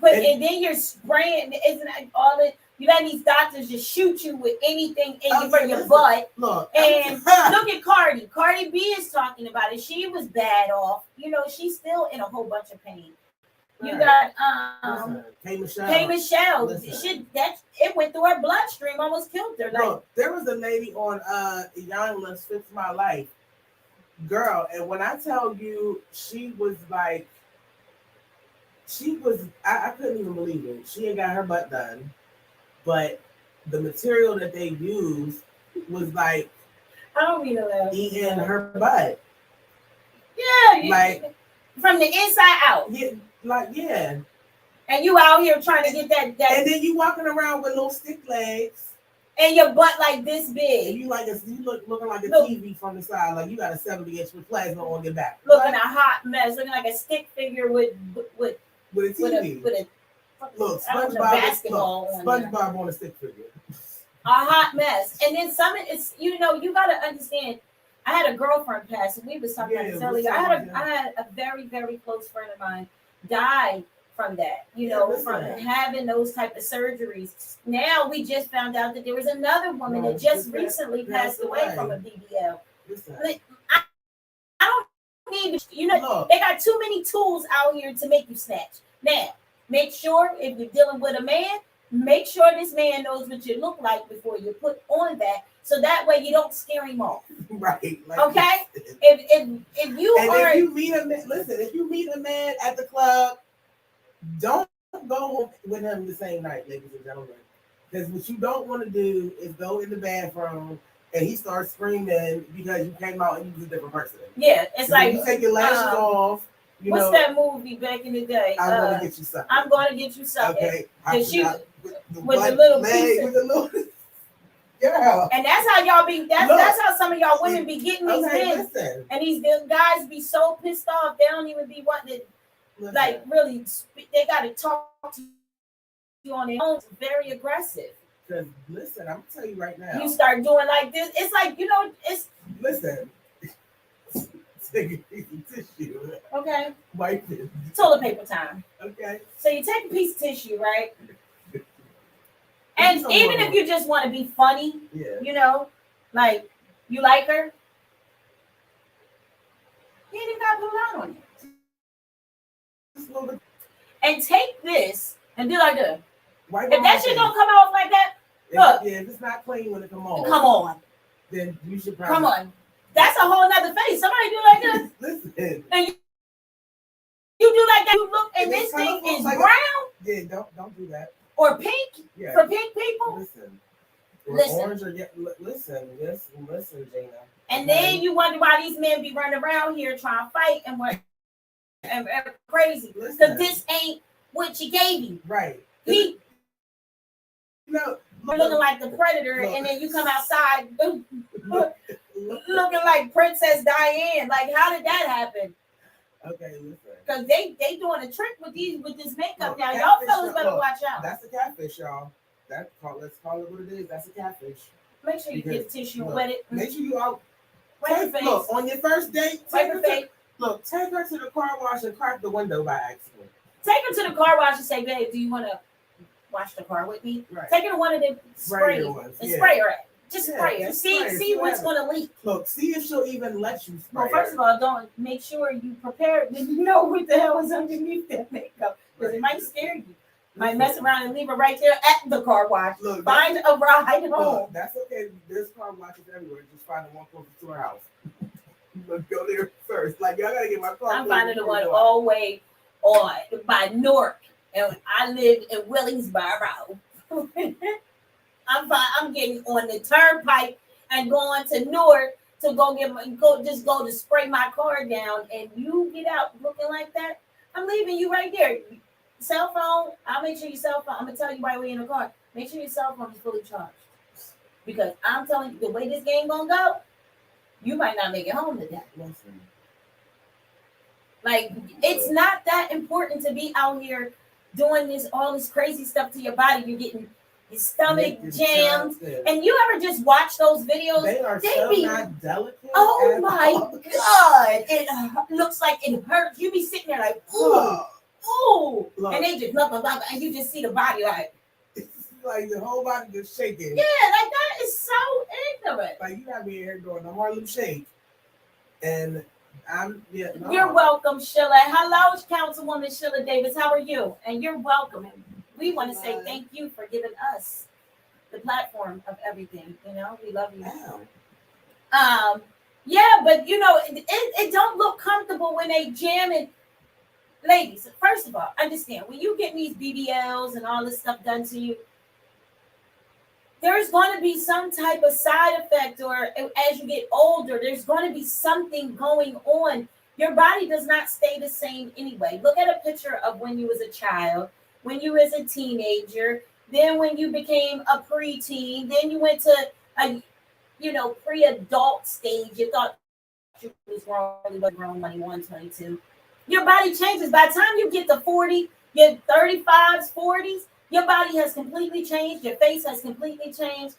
spraying. Isn't that all it? You let these doctors just shoot you with anything for your butt. Look, and look at Cardi. Cardi B is talking about it. She was bad off. She's still in a whole bunch of pain. You got K. Michelle. It went through her bloodstream, almost killed her. Look, there was a lady on Younglin's Fix My Life, girl, and when I tell you, she was I couldn't even believe it. She ain't got her butt done, but the material that they used was like, I don't mean to laugh. Eating her butt. Yeah, from the inside out. Yeah. And you out here trying to get that. And then you walking around with little stick legs. And your butt like this big. And you looking like a TV from the side, like you got a 70-inch with plasma on your back. Looking a hot mess, looking like a stick figure with a TV. With a SpongeBob on a stick figure. A hot mess. And then it's you gotta understand. I had a girlfriend pass, and we was talking about this earlier. I had a very, very close friend of mine die from that, from having those type of surgeries. Now we just found out that there was another woman that just recently passed away from a BBL. I don't need, they got too many tools out here to make you snatch. Now, make sure if you're dealing with a man, make sure this man knows what you look like before you put on that, so that way you don't scare him off. Right. Okay. If you meet a man at the club, don't go with him the same night, ladies and gentlemen. Because what you don't want to do is go in the bathroom and he starts screaming because you came out and you was a different person. Yeah, it's like you take your lashes off. What's that movie back in the day? I'm gonna get you something. I'm gonna get you something. Okay. With the little pieces. With the little girl. And that's how y'all be. That's how some of y'all women be getting these men. Listen. And these guys be so pissed off. They don't even be wanting to. Listen. Like really, they got to talk to you on their own. It's very aggressive. Because listen, I'm gonna tell you right now. You start doing like this. It's like it's. Listen. Take a piece of tissue. Okay. Wipe it. Toilet paper time. Okay. So you take a piece of tissue, right? And even if you just want to be funny, like you like her, you ain't even got to put it on you. And take this and do like this. If that shit don't come off like that, look. If it's not clean when it come on. Then you should probably come on. That's a whole nother face. Somebody do like this. Listen. And you do like that. You look, and this thing is like brown. Yeah, don't do that. Or pink. Yeah. For pink people. Listen. Orange or listen, Gina. And then you wonder why these men be running around here trying to fight and crazy. Because this ain't what she gave you. Right. You're looking like the Predator, and then you come outside looking like Princess Diane. Like, how did that happen? Okay, listen. Because they doing a trick with this makeup now. Y'all fellas better watch out. That's a catfish, y'all. Let's call it what it is. That's a catfish. Make sure you get a tissue and wet it. Make sure you out. Look, on your first date, take her to the car wash and crack the window by accident. Take her to the car wash and say, babe, do you want to wash the car with me? Right. Take her to one of the sprays and spray her at. Just spray her. See what's going to leak. Look, see if she'll even let you spray. Well, first of all, don't make sure you prepare. You know what the hell is underneath that makeup, because it might scare you. Might mess around and leave her right there at the car wash. Look, find a ride home. That's okay. There's car washes everywhere. Just find the one closest to our house. Let's go there first. Like, y'all gotta get my car. I'm finding the one all the way on by Newark, and I live in Willingsboro. I'm getting on the turnpike and going to Newark to go to spray my car down, and you get out looking like that. I'm leaving you right there. Cell phone, I'll make sure your cell phone, I'm gonna tell you right away in the car, make sure your cell phone is fully charged. Because I'm telling you, the way this game gonna go, you might not make it home today. Listen. Like, it's not that important to be out here doing all this crazy stuff to your body. You're getting your stomach jammed. And you ever just watch those videos? They are not delicate. Oh my God. It looks like it hurts. You be sitting there like, ooh. And they just, blah, blah, blah, and you just see the body like. Like the whole body just shaking. Yeah, like that is so ignorant. Like you got me here doing the Harlem Shake. And You're welcome, Sheila. Hello, Councilwoman Sheila Davis. How are you? And you're welcome. We want to say thank you for giving us the platform of everything. You know, we love you. Wow. Yeah, but you know, it don't look comfortable when they jam it. Ladies, first of all, understand when you get these BBLs and all this stuff done to you, there's going to be some type of side effect, or as you get older, there's going to be something going on. Your body does not stay the same anyway. Look at a picture of when you was a child, when you was a teenager, then when you became a preteen, then you went to a, pre-adult stage. You thought you was grown, really wasn't grown, 21, 22. Your body changes. By the time you get to 40, your 35s, 40s, your body has completely changed. Your face has completely changed.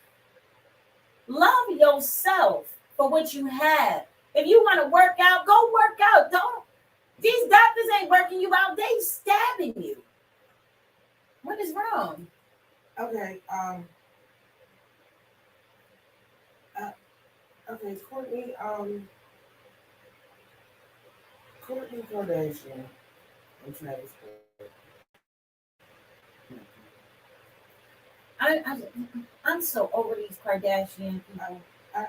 Love yourself for what you have. If you want to work out, go work out. These doctors ain't working you out. They stabbing you. What is wrong? Okay. Okay, Courtney Kardashian and Travis Scott. I'm so over these Kardashian people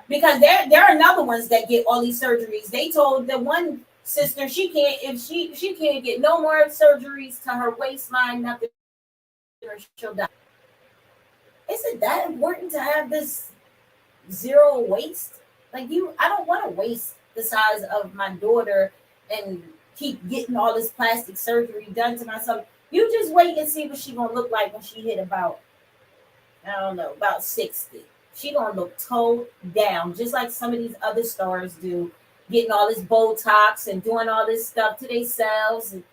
because they're another ones that get all these surgeries. They told the one sister she can't get no more surgeries to her waistline, nothing, or she'll die. Is it that important to have this zero waist? Like I don't want a waist the size of my daughter and keep getting all this plastic surgery done to myself. You just wait and see what she gonna look like when she hit about 60. She gonna look toe down, just like some of these other stars do, getting all this Botox and doing all this stuff to themselves, and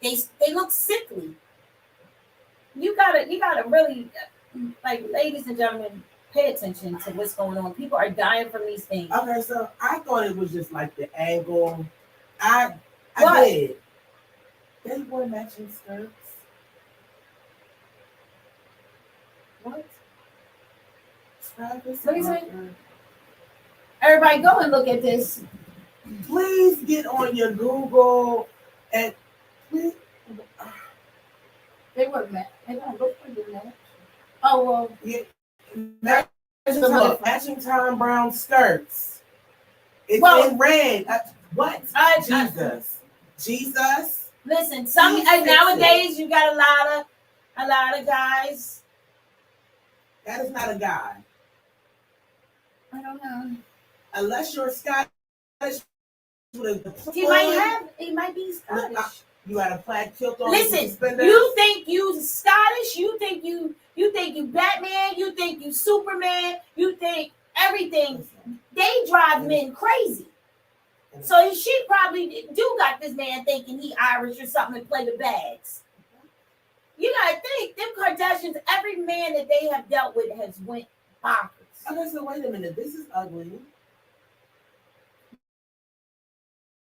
they look sickly. You gotta really, like, ladies and gentlemen, pay attention to what's going on. People are dying from these things. Okay, so I thought it was just like the angle. I did. They wore matching skirts. What? Travis. What is it? Everybody go and look at this. Please get on your Google and please. They were mad. They don't look pretty mad. Oh well. Yeah. Matching Tom Brown skirts. It's in red. What? Jesus. Listen, nowadays you got a lot of guys. That is not a guy. I don't know. Unless you're Scottish. He might be Scottish. You had a plaid kilt on. Listen, you think you Scottish? You think you Batman? You think you Superman? You think everything? They drive men crazy. So she probably do got this man thinking he Irish or something and play the bags. You gotta think, them Kardashians, every man that they have dealt with has went bonkers. Okay, so wait a minute. This is ugly.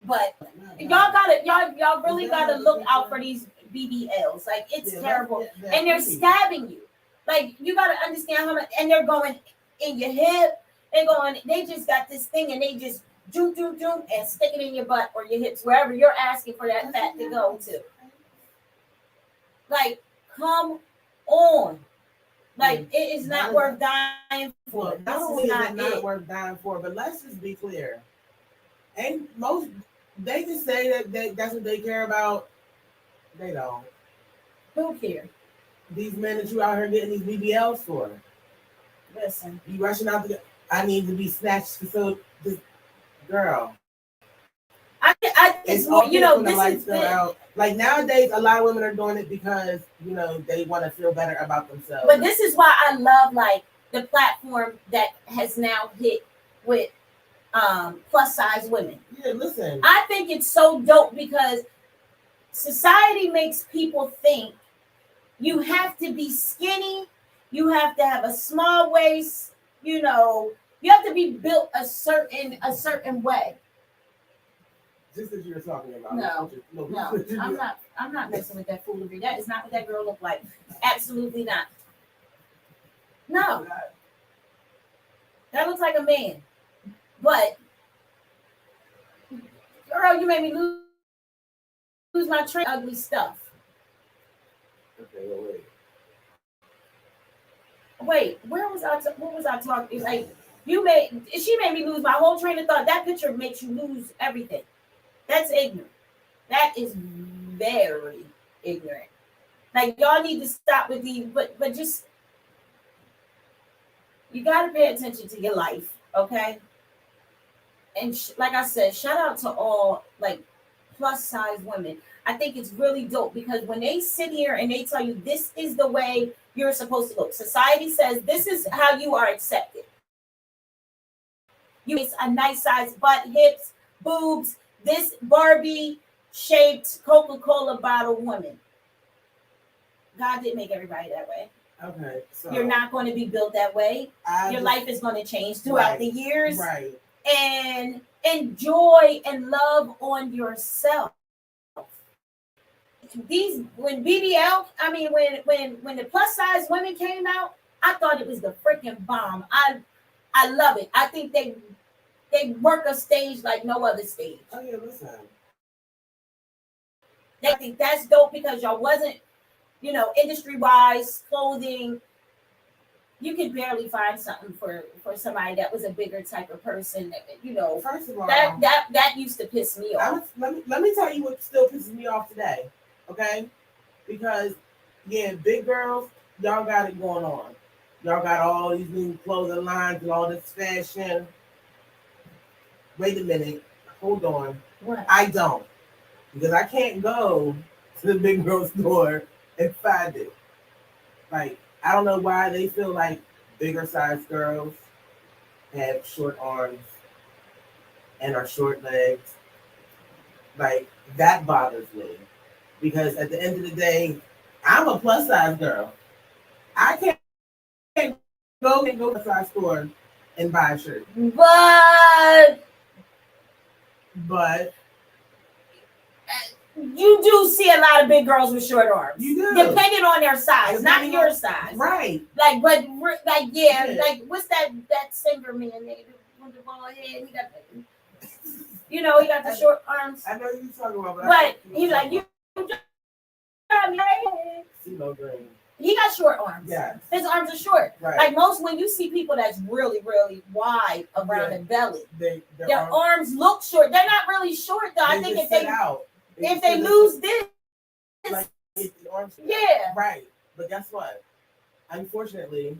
But y'all really gotta look out for these BBLs. Like, it's terrible. And they're stabbing you. Like, you gotta understand how much, and they're going in your hip, they just got this thing and they just do and stick it in your butt or your hips, wherever you're asking for that fat to go to. Like, come on. Like, it is not worth dying for. Not only is it not worth dying for, but let's just be clear. And they just say that that's what they care about. They don't. Who cares? These men that you out here getting these BBLs for. Listen. You rushing out I need to be snatched. So this girl. It's more, this is out. Like, nowadays, a lot of women are doing it because, they want to feel better about themselves. But this is why I love, like, the platform that has now hit with plus size women. Yeah, listen. I think it's so dope because society makes people think you have to be skinny, you have to have a small waist, you have to be built a certain way. Just as you were talking about. No, I'm not messing with that foolery. That is not what that girl looked like. Absolutely not. No. That looks like a man. But girl, you made me lose my train of ugly stuff. Okay, well, Wait, where was I? What was I talking? Like she made me lose my whole train of thought. That picture makes you lose everything. That's ignorant. That is very ignorant. Like y'all need to stop with these, but just you got to pay attention to your life, okay? And like I said, shout out to all like plus size women. I think it's really dope because when they sit here and they tell you this is the way you're supposed to look, society says this is how you are accepted. You need a nice size butt, hips, boobs, this Barbie shaped Coca-Cola bottle woman. God didn't make everybody that way. Okay. So you're not going to be built that way. Your life is going to change throughout the years. Right. And enjoy and love on yourself. When the plus size women came out, I thought it was the freaking bomb. I love it. I think they work a stage like no other stage. Oh yeah, listen. I think that's dope because y'all wasn't, industry wise, clothing. You could barely find something for somebody that was a bigger type of person. First of all, that used to piss me off. Let me tell you what still pisses me off today. Okay, because big girls, y'all got it going on. Y'all got all these new clothing lines and all this fashion. Wait a minute, hold on. What? I don't, because I can't go to the big girl store and find it. Like, I don't know why they feel like bigger size girls have short arms and are short legs. Like, that bothers me. Because at the end of the day, I'm a plus size girl. I can't go to a size store and buy a shirt. But you do see a lot of big girls with short arms. You do. Depending on their size, not your size. Right. Like, like, what's that singer man name? With the bald head, he got he got the short arms. I know you're talking about, but he's like, he got short arms. Yeah. His arms are short. Right. Like when you see people that's really, really wide around the belly, their arms look short. They're not really short though. I think if they lose this, like, arms, yeah. Right. But guess what? Unfortunately,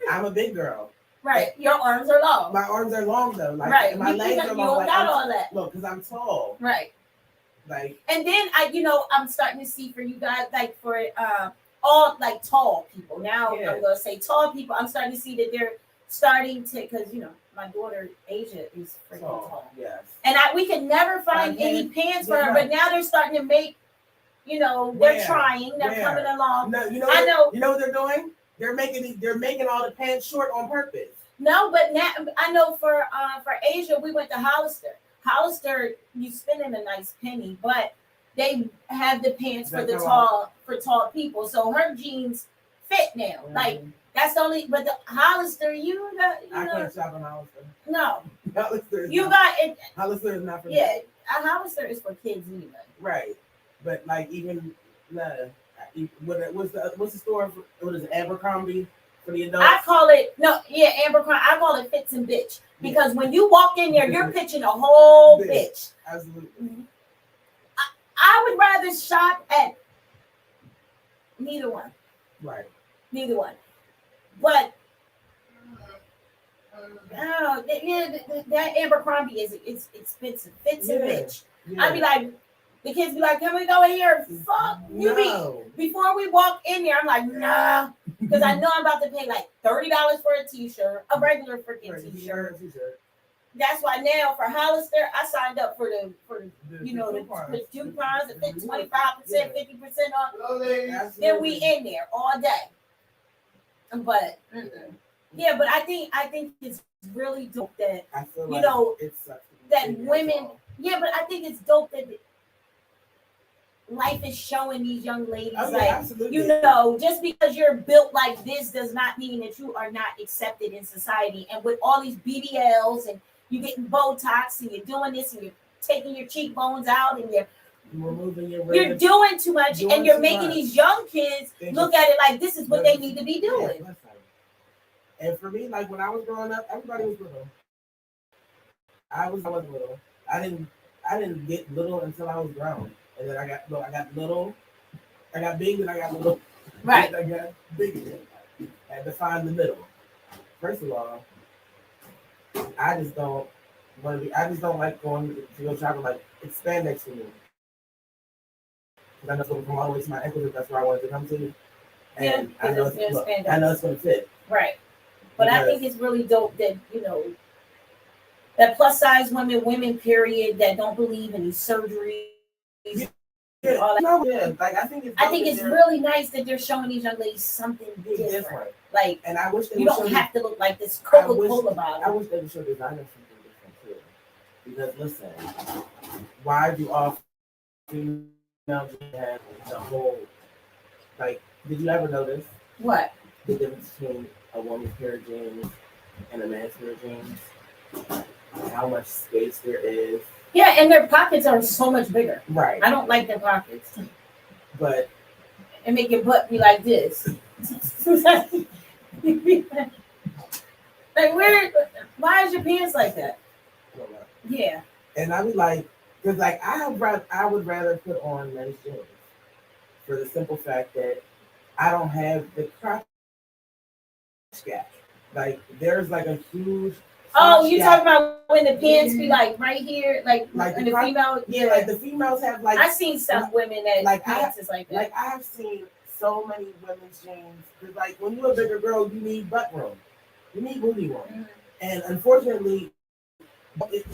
I'm a big girl. Right. Your arms are long. My arms are long though. Like, right. My legs are long. You don't got all that. Look, because I'm tall. Right. Like. And then I'm starting to see for you guys, like for all like tall people. Now I'm gonna say tall people. I'm starting to see that they're starting to, because my daughter Asia is freaking tall. Yes. And we could never find any pants for her, but now they're starting to make. They're trying. They're coming along. No, I know. You know what they're doing? They're making all the pants short on purpose. No, but now I know for Asia, we went to Hollister. Hollister, you spending a nice penny, but they have the pants for tall people. So her jeans fit now. Mm-hmm. Like that's the only. But the Hollister, I can't shop on Hollister. No, Hollister. Hollister is not for me. Yeah, a Hollister is for kids anyway. Right, but like even what's the store? What is it? Abercrombie for the adults? I call it Abercrombie. I call it Fits and Bitch because when you walk in there, you're pitching a whole bitch. Absolutely. Mm-hmm. I would rather shop at neither one. Right. Neither one. But that Abercrombie it's expensive. Fits and Bitch. Yeah. I'd be like, the kids be like, can we go in here? Fuck you. Before we walk in there, I'm like, nah. Because I know I'm about to pay like $30 for a t-shirt, a regular freaking t-shirt. That's why now for Hollister, I signed up for the The coupons, the 25%, Yeah. 50% off. Absolutely. Then we in there all day. But yeah, but I think it's really dope that I feel you like know, it sucks to be that treated as women. all. Yeah, but I think it's dope that life is showing these young ladies Oh, yeah, like absolutely. you know, just because you're built like this does not mean that you are not accepted in society. And with all these BBLs and you getting Botox and you're doing this and you're taking your cheekbones out and Removing your you're ribs. doing too much Doing and you're too making much. these young kids Think look it's- at it like this is what they need to be Yeah, doing. listen. And for me, like when I was growing up, everybody was little. I wasn't little. I didn't get little until I was grown. And then I got little. I got big and I got little. Right. I got big again. I had to find the middle. First of all, I just don't want to be. I just don't like going to go shopping like expand next to me. Because I know it's going to come all the way to my ankles if that's where I wanted to come to. And I know it's going to fit. Right. But I think it's really dope that, you know, that plus size women, period, that don't believe in these surgeries. Yeah, all that. no, yeah. Like I think it's really nice that they're showing these young ladies something different. Like, and I wish they you would don't show have to look like this Coca-Cola bottle. I wish they would show designers something different too. Because listen, why do all female have the whole like? Did you ever notice What? the difference between a woman's pair of jeans and a man's pair of jeans? How much space there is. Yeah, and their pockets are so much bigger. Right. I don't like their pockets. But and make your butt be like this. Like where? Why is your pants like that? Yeah. And I be like, because like I would rather put on men's jeans for the simple fact that I don't have the crotch gap. Like there's like a huge. Oh, you talking about when the pants be like right here, like the female? Yeah, like the females have like. I've seen some women that like pants is like that. Like I have seen so many women's jeans. Because like when you're a bigger girl, you need butt room, you need booty room, and unfortunately,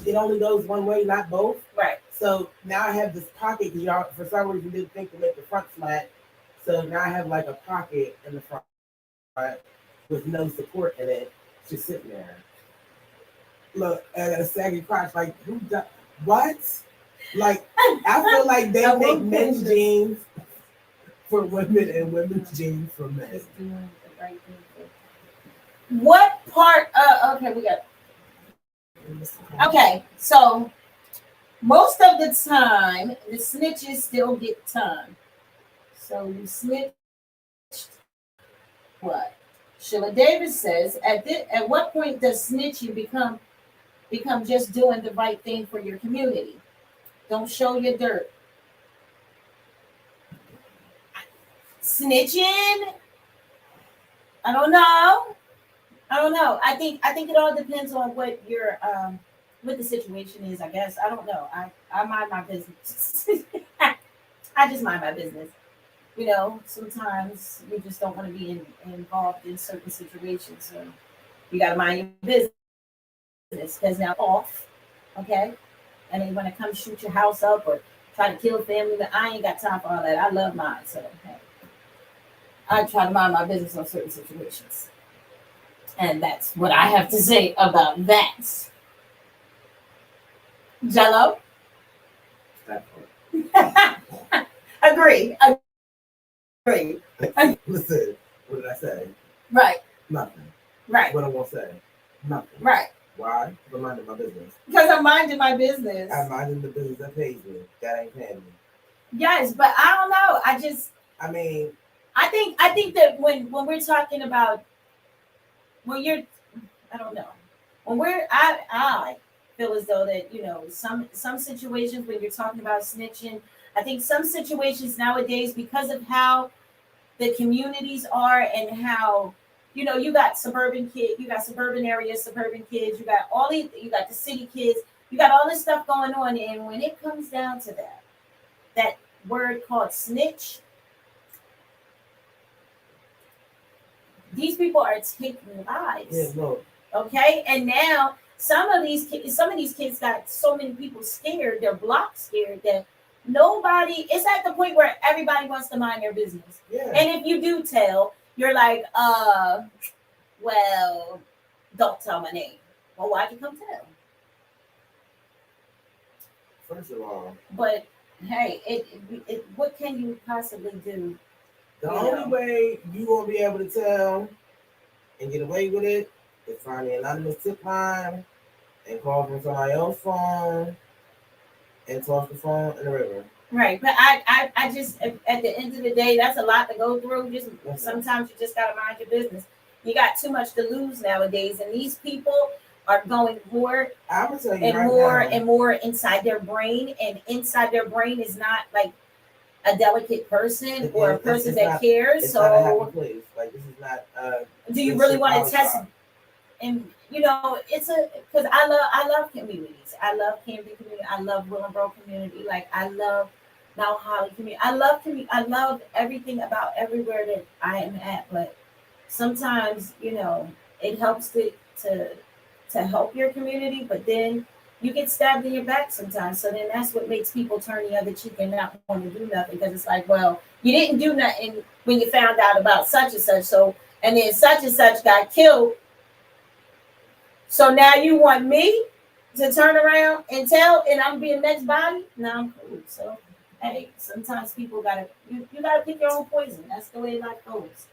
it only goes one way, not both. Right. So now I have this pocket because y'all for some reason didn't think to make the front flat. So now I have like a pocket in the front with no support in it, just sitting there. Look, I got a saggy crotch. Like who does what? Like I feel like they make men's jeans for women and women's jeans for men. What part? Okay, we got. Okay, so most of the time the snitches still get time. So you snitched. What? Sheila Davis says, at what point does snitching become just doing the right thing for your community? Don't show your dirt. Snitching? I don't know. I think it all depends on what your what the situation is, I guess. I don't know. I mind my business. I just mind my business. You know, sometimes you just don't want to be involved in certain situations. So you got to mind your business because now off, okay? And they want to come shoot your house up or try to kill family. But I ain't got time for all that. I love mine. So hey, I try to mind my business on certain situations. And that's what I have to say about that. Jello? Agree. Listen, what did I say? Right. Nothing. Right. What I won't say? Nothing. Right. Why? I'm minding my business. Because I'm minding my business. I'm minding the business that pays me. That ain't paying me. Yes, but I don't know. I think that when we're talking about I don't know. I feel as though that, you know, some situations when you're talking about snitching, I think some situations nowadays, because of how the communities are and how, you know, you got suburban kids, you got suburban areas, suburban kids, you got you got the city kids, you got all this stuff going on. And when it comes down to that word called snitch, these people are taking lives. Yeah, no. Okay, and now some of these kids got so many people scared, they're block scared that nobody. It's at the point where everybody wants to mind their business. Yeah. And if you do tell, you're like, well, don't tell my name. Well, why'd you come tell? First of all, but hey, it what can you possibly do? The only way you gonna be able to tell and get away with it is find the anonymous tip line and call from somebody else's phone and toss the phone in the river. Right, but I just at the end of the day, that's a lot to go through. Just sometimes you just gotta mind your business. You got too much to lose nowadays, and these people are going more and more inside their brain, and inside their brain is not like a delicate person or a person that cares. So, not a happy place. Like this is not. Do you really want to test? And you know, it's because I love communities. I love Camden community. I love Willingboro community. Like I love Mount Holly community. I love everything about everywhere that I am at. But sometimes, you know, it helps to help your community, but then you get stabbed in your back sometimes. So then that's what makes people turn the other cheek and not want to do nothing, because it's like, well, you didn't do nothing when you found out about such and such. So, and then such and such got killed. So now you want me to turn around and tell, and I'm being next body? No, I'm cool. So, hey, sometimes people gotta you gotta pick your own poison. That's the way life goes.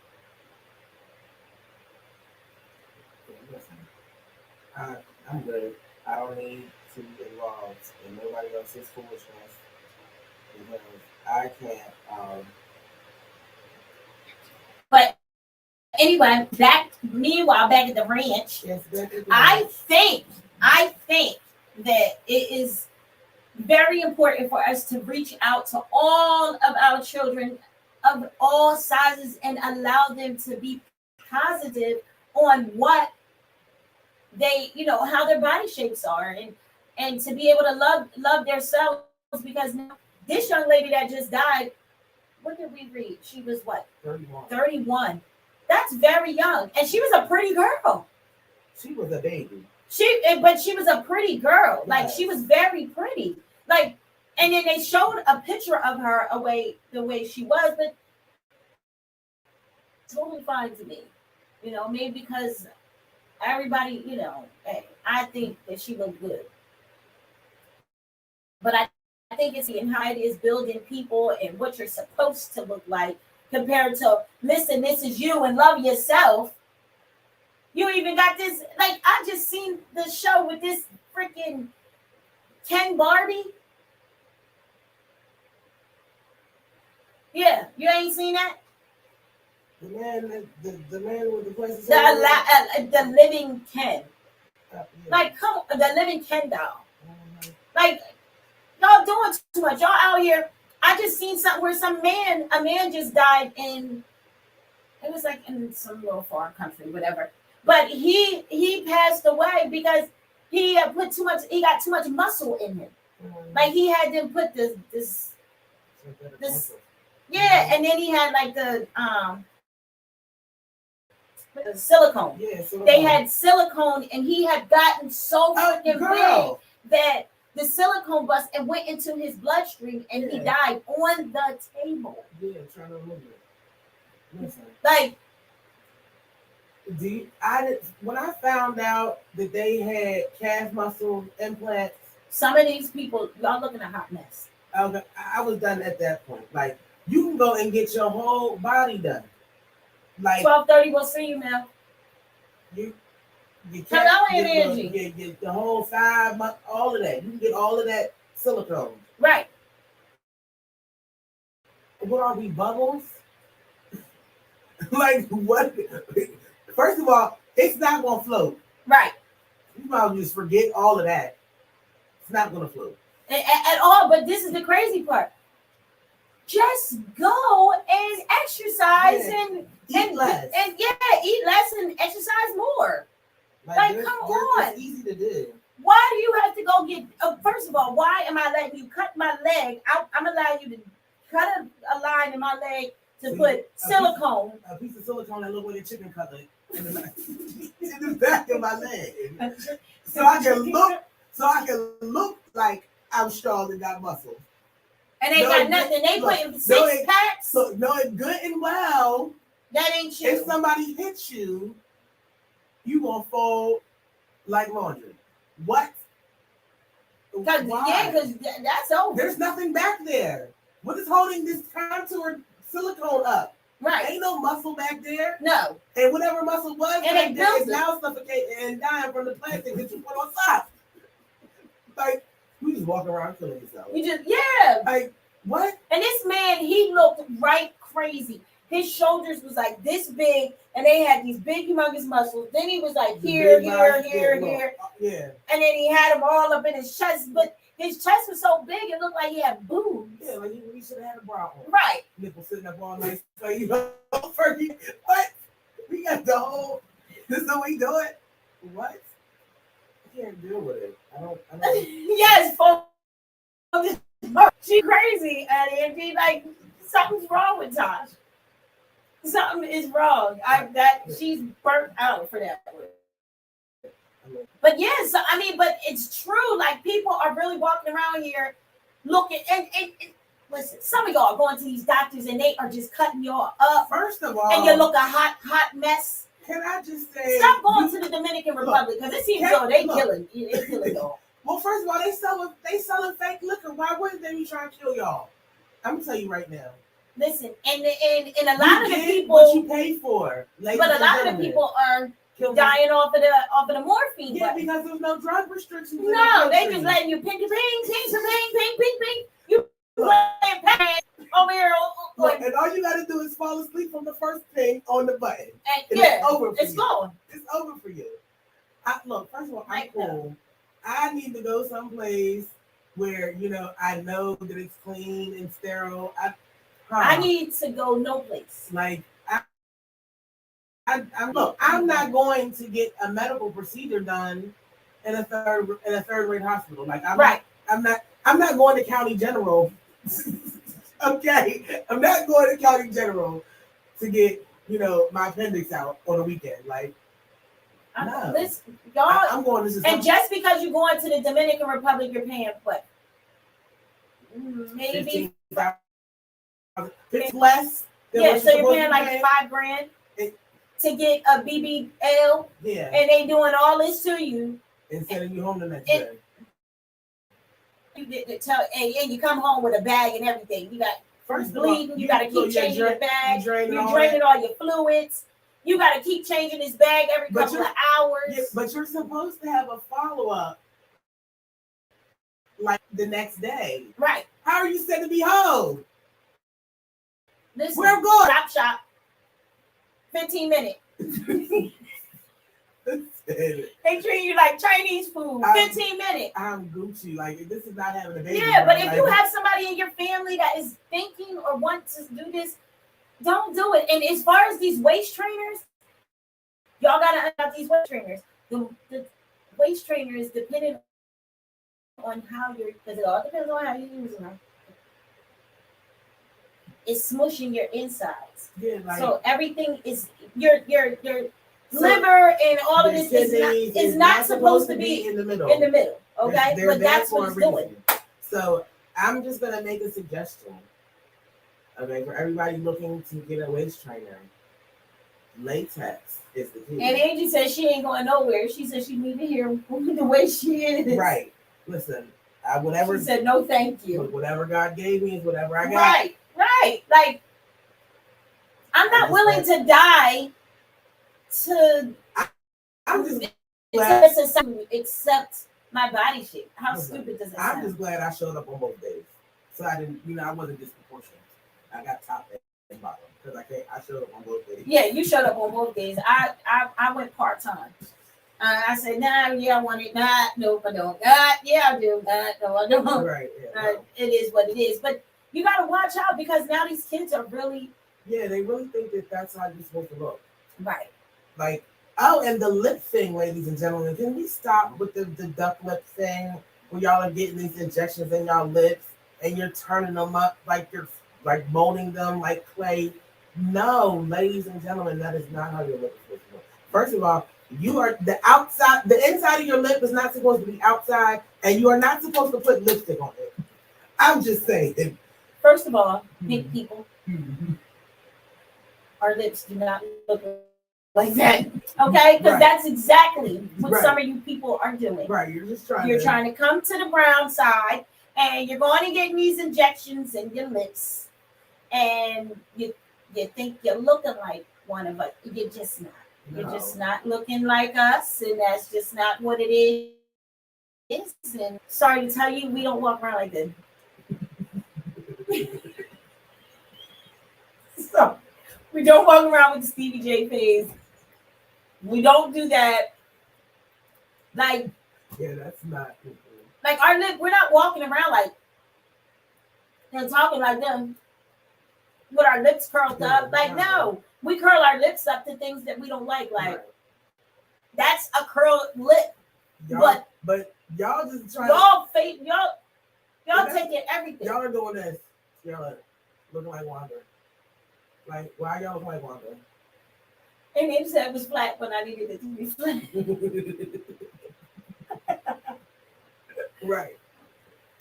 I'm good. I don't need to be involved in nobody else's foolishness because I can't. But anyway, meanwhile, back at the ranch, yes, I think that it is very important for us to reach out to all of our children of all sizes and allow them to be positive on what they, you know, how their body shapes are, and to be able to love themselves, because now this young lady that just died, what did we read? She was what? 31. That's very young. And she was a pretty girl. She was a baby. But she was a pretty girl. Like she was very pretty. Like, and then they showed a picture of her the way she was, but totally fine to me. You know, maybe because everybody, you know, hey, I think that she looked good. But I think it's in how it is building people and what you're supposed to look like compared to, listen, this is you and love yourself. You even got this, like, I just seen the show with this freaking Ken Barbie. Yeah, you ain't seen that? The man with the places. The living Ken. Yeah. Like, come on, the living Ken doll. Like, y'all doing too much. Y'all out here. I just seen something where a man just died in, it was like in some little foreign country, whatever. But he passed away because he got too much muscle in him. Like he had them put this yeah, and then he had like the silicone. Yeah, silicone. They had silicone, and he had gotten so freaking big that the silicone bust and went into his bloodstream, and he died on the table. Yeah, trying to remember it. Listen. Like, when I found out that they had calf muscle implants, some of these people, y'all looking a hot mess. I was done at that point. Like, you can go and get your whole body done. Like 12:30, we'll see you now. You hello, energy. Get the whole 5 months, all of that. You can get all of that silicone. Right. What are we, bubbles? Like what? First of all, it's not gonna float. Right. You might well just forget all of that. It's not gonna float at all. But this is the crazy part. Just go and exercise and eat less. And eat less and exercise more. Like come on. It's easy to do. Why do you have to go get? First of all, why am I letting you cut my leg? I'm allowing you to cut a line in my leg to put silicone. A piece of silicone that look like a chicken cutlet. in the back of my leg, so I can look like I'm strong and got muscle. And they got nothing. They putting 6 packs. So knowing good and well that ain't you. If somebody hits you, you gonna fold like laundry. What? Because that's over. There's nothing back there. What is holding this contour silicone up? Right. Ain't no muscle back there. No. And whatever muscle was and back there is now suffocating and dying from the plastic that you put on top. Like, you just walk around killing yourself. Like, what? And this man, he looked right crazy. His shoulders was like this big, and they had these big, humongous muscles. Then he was like here. Yeah. And then he had them all up in his chest, but his chest was so big, it looked like he had boobs. Yeah, like he should have had a bra on. Right. Nipple sitting up all nice. So you know, Fergie, what? We got the whole, this is what we do it? What? I can't deal with it. I don't. Yes, she's crazy, and be like, something's wrong with Tosh. Something is wrong. She's burnt out for that. But yes, I mean, but it's true. Like, people are really walking around here looking and listen, some of y'all are going to these doctors and they are just cutting y'all up. First of all, and you look a hot mess. Can I just say, stop going to the Dominican Republic, because it seems though they killing y'all. Well, first of all, they selling fake liquor. Why wouldn't they be trying to kill y'all? I'm gonna tell you right now. Listen, and a lot of the people what you pay for, but a lot of the people are dying off of the morphine. Yeah, because there's no drug restrictions. No, they just letting you ping, ping. You playing pads over here. Look, and all you got to do is fall asleep from the first ping on the button. And it's over. It's gone. It's over for you. Look, first of all, I'm cool. I need to go someplace where I know that it's clean and sterile. I need to go no place. Like I'm not going to get a medical procedure done in a third rate hospital. Like I'm not going to County General. Okay, I'm not going to County General to get my appendix out on a weekend. Like, no. Listen, y'all. I'm going to. And just because you're going to the Dominican Republic, you're paying what? Maybe it's less. Yeah, so you're paying like $5,000 to get a BBL. Yeah. And they doing all this to you. And sending you home the next day. You didn't tell, and you come home with a bag and everything. You got bleeding. You got to keep changing the bag. You're draining all your fluids. You got to keep changing this bag every couple of hours. Yeah, but you're supposed to have a follow-up like the next day. Right. How are you said to be home? Listen, we're going. Shop. 15 minutes. They treat you like Chinese food. 15 minutes. I'm Gucci. Like, this is not having a baby. Yeah, but if you have somebody in your family that is thinking or wants to do this, don't do it. And as far as these waist trainers, y'all gotta understand these waist trainers. The waist trainer is dependent on how you're, because it all depends on how you're using them. It's smushing your insides. Yeah, like, so everything is your liver and all of this is not supposed to be in the middle. Okay, but that's what it's doing. So I'm just gonna make a suggestion. Okay, for everybody looking to get a waist trainer, latex is the key. And Angie said she ain't going nowhere. She said she need to hear the way she is. Right. Listen, whatever. She said no, thank you. Whatever God gave me is whatever I got. Right. Like, I'm not willing to die to. I'm just glad to accept my body shape. How stupid does it sound? I'm just glad I showed up on both days, so I didn't. I wasn't disproportionate. I got top and bottom because I showed up on both days. Yeah, you showed up on both days. I went part time. I said, nah, yeah, I want it. Nah, nope, I don't. Yeah, I do. No, I don't. Right. Yeah, it is what it is. But you got to watch out because now these kids are really. Yeah, they really think that that's how you're supposed to look. Right. Like, oh, and the lip thing, ladies and gentlemen. Can we stop with the duck lip thing where y'all are getting these injections in y'all lips and you're turning them up like you're like molding them like clay? No, ladies and gentlemen, that is not how your lip is supposed to look. First of all, you are the outside, the inside of your lip is not supposed to be outside, and you are not supposed to put lipstick on it. I'm just saying. First of all, pink people, our lips do not look like that. Okay? Because that's exactly what some of you people are doing. Right, you're just trying. You're trying to come to the brown side, and you're going to get these injections in your lips, and you think you're looking like one of us. You're just not. You're just not looking like us, and that's just not what it is. And sorry to tell you, we don't walk around like that. So we don't walk around with the Stevie J face. We don't do that. Like, yeah, that's not. Like our lip, we're not walking around like and talking like them with our lips curled up. Like, no, we curl our lips up to things that we don't like. Like, that's a curled lip. But y'all just trying. Y'all taking everything. Y'all are doing this. Y'all are looking like Wanda. Like, why y'all look like Wanda? And they said it was flat when I needed it to be flat. Right.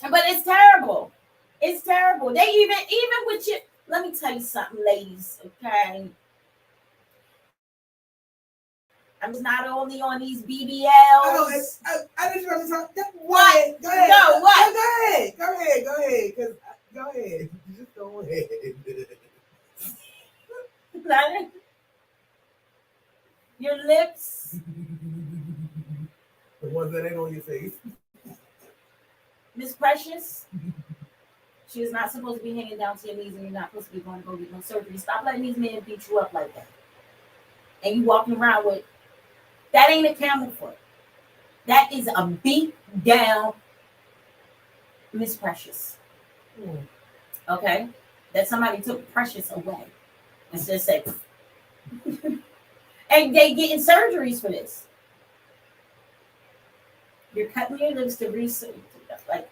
But it's terrible. It's terrible. They even with you. Let me tell you something, ladies. Okay. I'm not only on these BBLs. I just want to talk. What? Go ahead. No, what? Go ahead. Go ahead. Just go ahead. Your lips. The ones that ain't on your face. Miss Precious. She is not supposed to be hanging down to your knees, and you're not supposed to be going to go get no surgery. Stop letting these men beat you up like that. And you walking around with that ain't a camel foot. That is a beat down Miss Precious. Okay? That somebody took Precious away and just said, and they getting surgeries for this. You're cutting your lips to research. Like,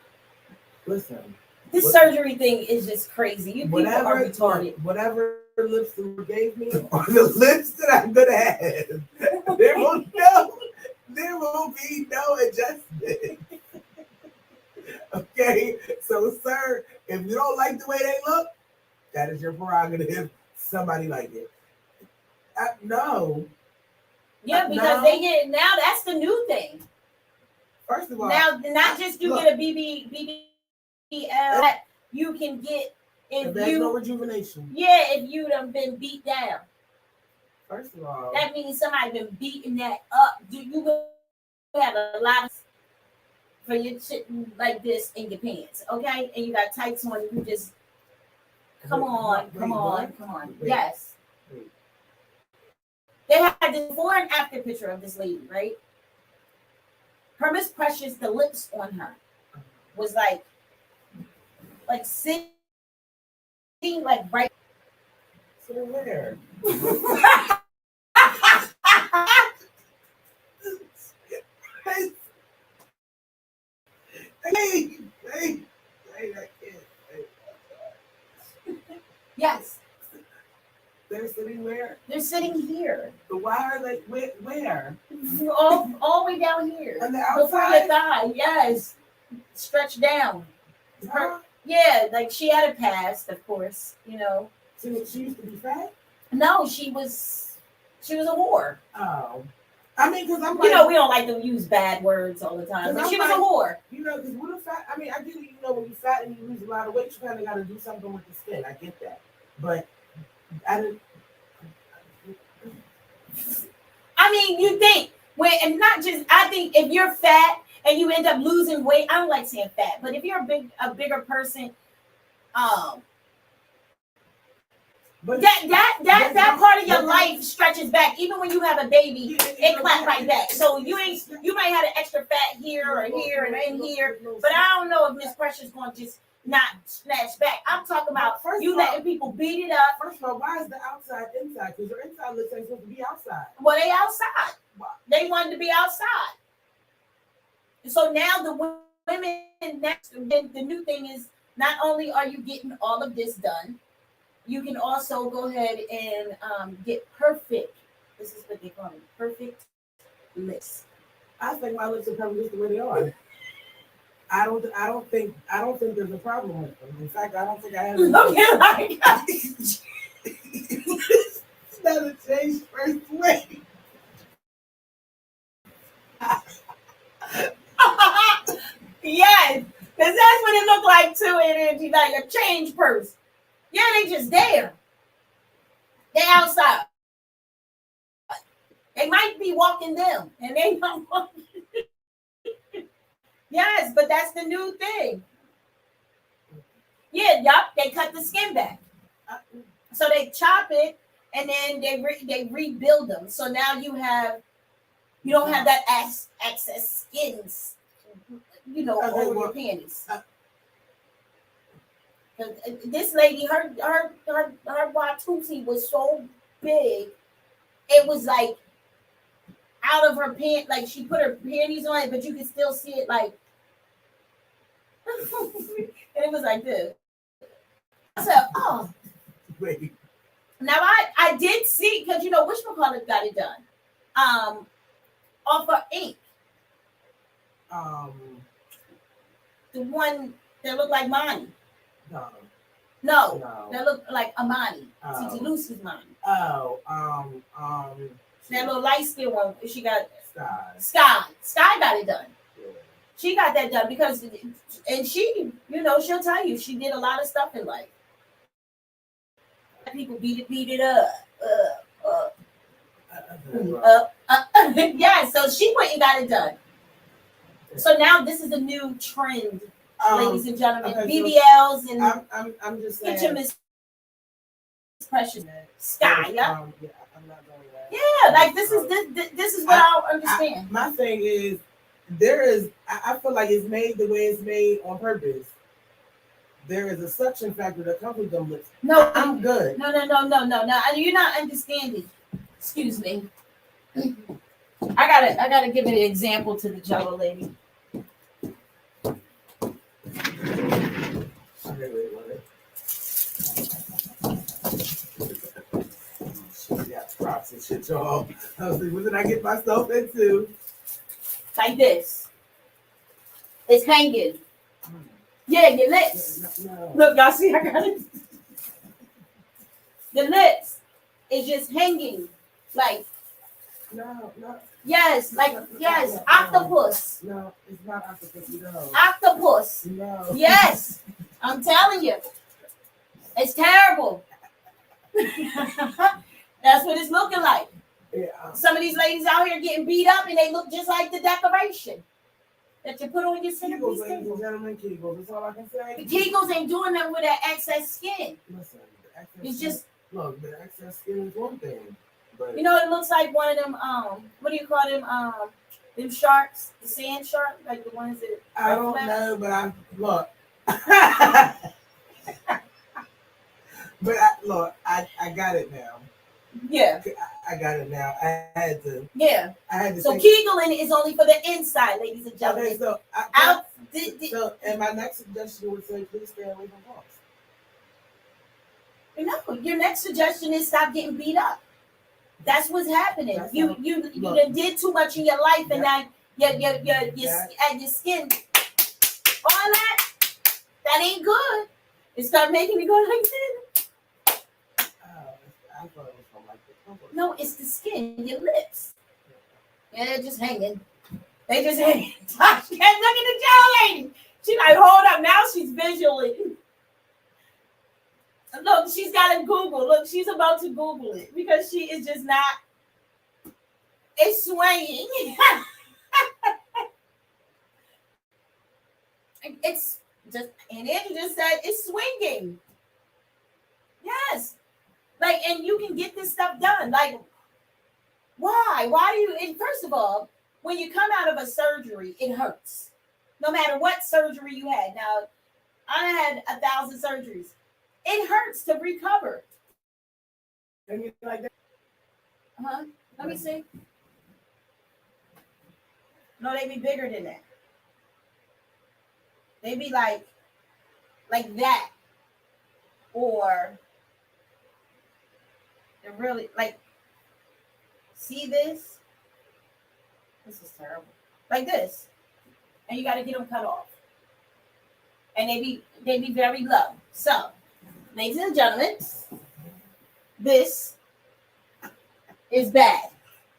listen. This surgery thing is just crazy. You people are retarded. Whatever lips the Lord gave me are the lips that I'm gonna have. There will be no adjustment. Okay, so sir, if you don't like the way they look, that is your prerogative. Somebody like it. No. Yeah, because they get now. That's the new thing. First of all, now not just you get a BBL that you can get if you no rejuvenation. Yeah, if you done been beat down. First of all, that means somebody been beating that up. You have a lot of for your shit like this in your pants, okay? And you got tights on. You just come on. Wait. Yes. Wait. They had this before and after picture of this lady, right? Her Miss Precious, the lips on her was like sitting like right. Sitting where? Hey, I can't. Yes. They're sitting where? They're sitting here. But why are they where? All the way down here. On the outside? Before your thigh, yes. Stretched down. Yeah, like she had a past, of course, you know. She used to be fat? No, she was a whore. Oh. I mean, because I'm like, you know, we don't like to use bad words all the time, but she was a whore. You know, because when fat, I mean, I get it, you know, when you're fat and you lose a lot of weight, you kind of got to do something with the skin. I get that. But I mean, you think, and not just, I think if you're fat and you end up losing weight, I don't like saying fat, but if you're a bigger person, but that part of your life stretches back. Even when you have a baby, it claps right back. So you might have an extra fat here or here and in here, but I don't know if Miss Precious going to just not snatch back. I'm talking about you letting people beat it up. First of all, why is the outside inside? Because your inside looks like supposed to be outside. Well, they outside. They wanted to be outside. So now the women next, the new thing is not only are you getting all of this done, you can also go ahead and get perfect This is what they call it, perfect lips. I think my lips are perfect just the way they are. I don't think there's a problem with them. In fact, I don't think I have any. Okay, like It's not a change first way. yes, because that's what it looked like too. And it's like a change purse. Yeah, they just there. They outside. They might be walking them, and they not walking. Yes, but that's the new thing. Yeah, yup. They cut the skin back, so they chop it, and then they rebuild them. So now you don't have that excess skins, over your panties. This lady, her Watusi was so big, it was like out of her pant, like she put her panties on it, but you could still see it, like, and it was like this. I said, oh. Wait. Now I did see, because whatchamacallit got it done, off of ink, the one that looked like Monty. No, that looked like Amani. Titi Lucy's Monty. That little light skin one. She got Sky. Sky got it done. Yeah. She got that done because, and she, she'll tell you she did a lot of stuff in life. People beat it up. Yeah, so she went and got it done. So now this is a new trend, ladies and gentlemen. Okay, BBLs and I'm just saying. Get your Miss Precious Sky. Yeah. Yeah, I'm not doing that. Yeah, like this is what I don't understand. My thing is, I feel like it's made the way it's made on purpose. There is a suction factor that comes with them lips. No, I'm good. No. You're not understanding. Excuse me. I gotta give an example to the Jellolady. She got props and shit, y'all. I was like, what did I get myself into? Like this. It's hanging. Yeah, your lips. No. Look, y'all see, I got it. The lips is just hanging. Like. No. Yes, like, yes, octopus. No, it's not octopus, no. Octopus. No. Yes, I'm telling you. It's terrible. That's what it's looking like. Yeah. Some of these ladies out here getting beat up and they look just like the decoration that you put on your centerpiece table. Ladies and gentlemen, Kegels. That's all I can say. The Kegels ain't doing them with that excess skin. Listen, the excess it's skin, just look, the excess skin is one thing. But it looks like one of them, what do you call them sharks, the sand shark, like the ones that I don't know, but I look. But I got it now. Yeah. I got it now. I had to. Yeah. I had to. So Kegeling is only for the inside, ladies and gentlemen. Okay, so, and my next suggestion would say, please stay away from balls. No, your next suggestion is stop getting beat up. That's what's happening. You did too much in your life, and now your skin, all that ain't good. It start making it go like this. I thought it was from like the no, it's the skin, your lips. Yeah, they're just hanging. They just hanging. Look at the Jellolady. She's like, hold up. Now she's visually. Look, she's got to Google. Look, she's about to Google it because she is just not. It's swaying. It's just, and Andrew just said it's swinging. Yes. Like, and you can get this stuff done. Like, why? Why do you? And first of all, when you come out of a surgery, it hurts. No matter what surgery you had. Now, I had 1,000 surgeries. It hurts to recover. And like that. Let me see. No, they be bigger than that. They be like that. Or they're really like see this. This is terrible. Like this. And you got to get them cut off. And they be very low. So, ladies and gentlemen, this is bad.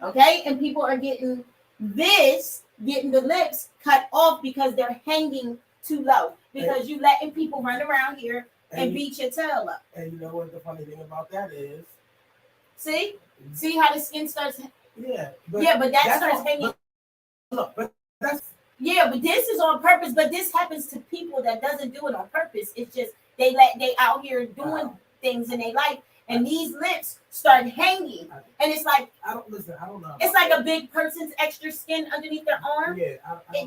Okay? And people are getting the lips cut off because they're hanging too low. Because you letting people run around here and beat your tail up. And you know what the funny thing about that is? See how the skin starts. Yeah, but that starts hanging. But that's but this is on purpose. But this happens to people that doesn't do it on purpose. It's just they out here doing things in their life, and these lips start hanging, and it's like I don't know. It's like a big person's extra skin underneath their arm. Yeah,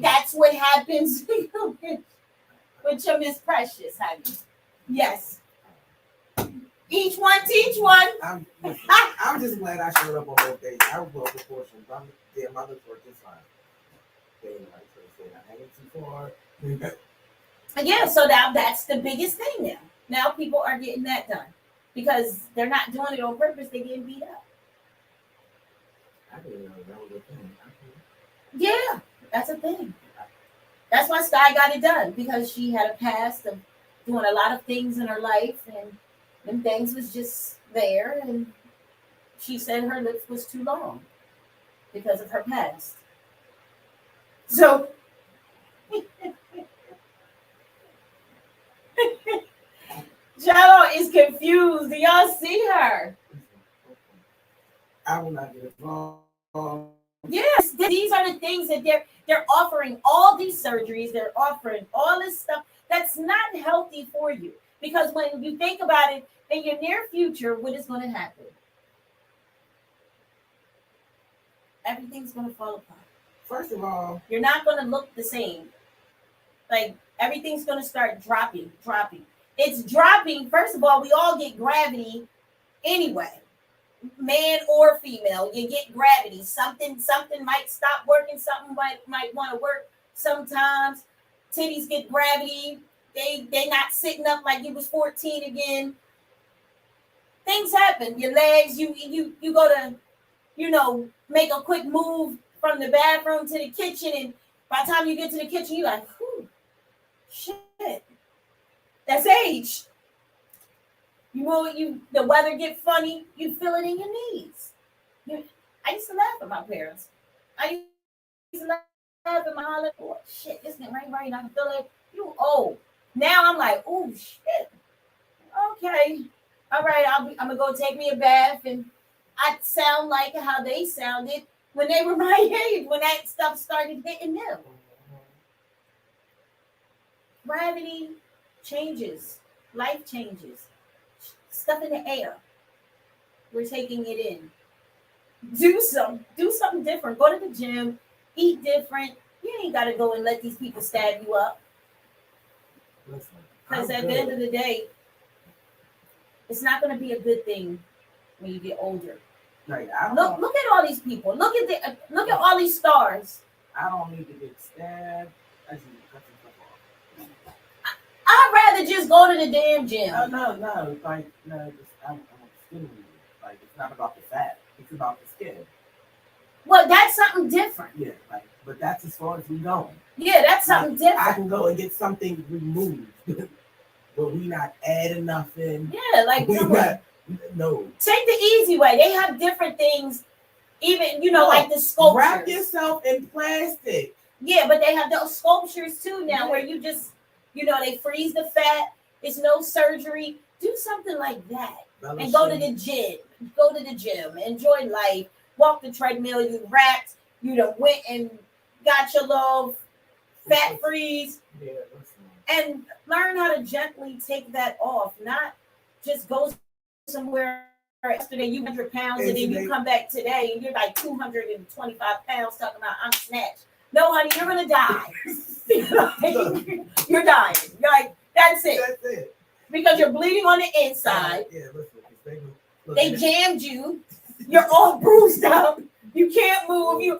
that's what happens with your Miss Precious, honey. Yes. Each one teach one. I'm just glad I showed up on both days. I was well proportioned. My lips were just fine. I ain't too far. Yeah, so now that's the biggest thing now. Now people are getting that done because they're not doing it on purpose. They're getting beat up. I didn't know that was a thing. Yeah, that's a thing. That's why Sky got it done because she had a past of doing a lot of things in her life, and them things was just there, and she said her lips was too long because of her past. So Jello is confused. Do y'all see her? I will not get it wrong. Yes, these are the things that they're offering all these surgeries. They're offering all this stuff that's not healthy for you. Because when you think about it, in your near future, what is going to happen? Everything's going to fall apart. First of all, you're not going to look the same. Like, everything's going to start dropping. It's dropping. First of all, we all get gravity anyway. Man or female, you get gravity. Something might stop working. Something might want to work. Sometimes titties get gravity. They not sitting up like you was 14 again. Things happen. Your legs, you go to, make a quick move from the bathroom to the kitchen, and by the time you get to the kitchen, you're like, whew, shit. That's age. The weather get funny, you feel it in your knees. I used to laugh at my parents. I used to laugh at my holler, oh shit, it's getting right, I can feel it. You old. Now I'm like, oh shit. Okay. All right, I'm gonna go take me a bath, and I sound like how they sounded when they were my age, when that stuff started hitting them. Gravity changes, life changes. Stuff in the air. We're taking it in. Do something different. Go to the gym, eat different. You ain't got to go and let these people stab you up. Because at the end of the day, it's not going to be a good thing when you get older. Like, look at all these people. Look at all these stars. I don't need to get stabbed. I'd rather just go to the damn gym. Oh, no. Like, no, I'm skinny. Like, it's not about the fat. It's about the skin. Well, that's something different. Yeah, but that's as far as we going. Yeah, that's something different. I can go and get something removed, but we not adding nothing. Yeah, like no. Take the easy way. They have different things, even like the sculptures. Wrap yourself in plastic. Yeah, but they have those sculptures too now, where you just, they freeze the fat. It's no surgery. Do something like that, and go to the gym. Go to the gym. Enjoy life. Walk the treadmill. You wrapped. You done went and got your little fat freeze. Yeah, and learn how to gently take that off. Not just go somewhere yesterday you 100 pounds and then you come back today and you're like 225 pounds talking about I'm snatched. No, honey, you're gonna die. You're dying. You're like, that's it. That's it. Because you're bleeding on the inside. Yeah, listen, they jammed you. You're all bruised up. You can't move. You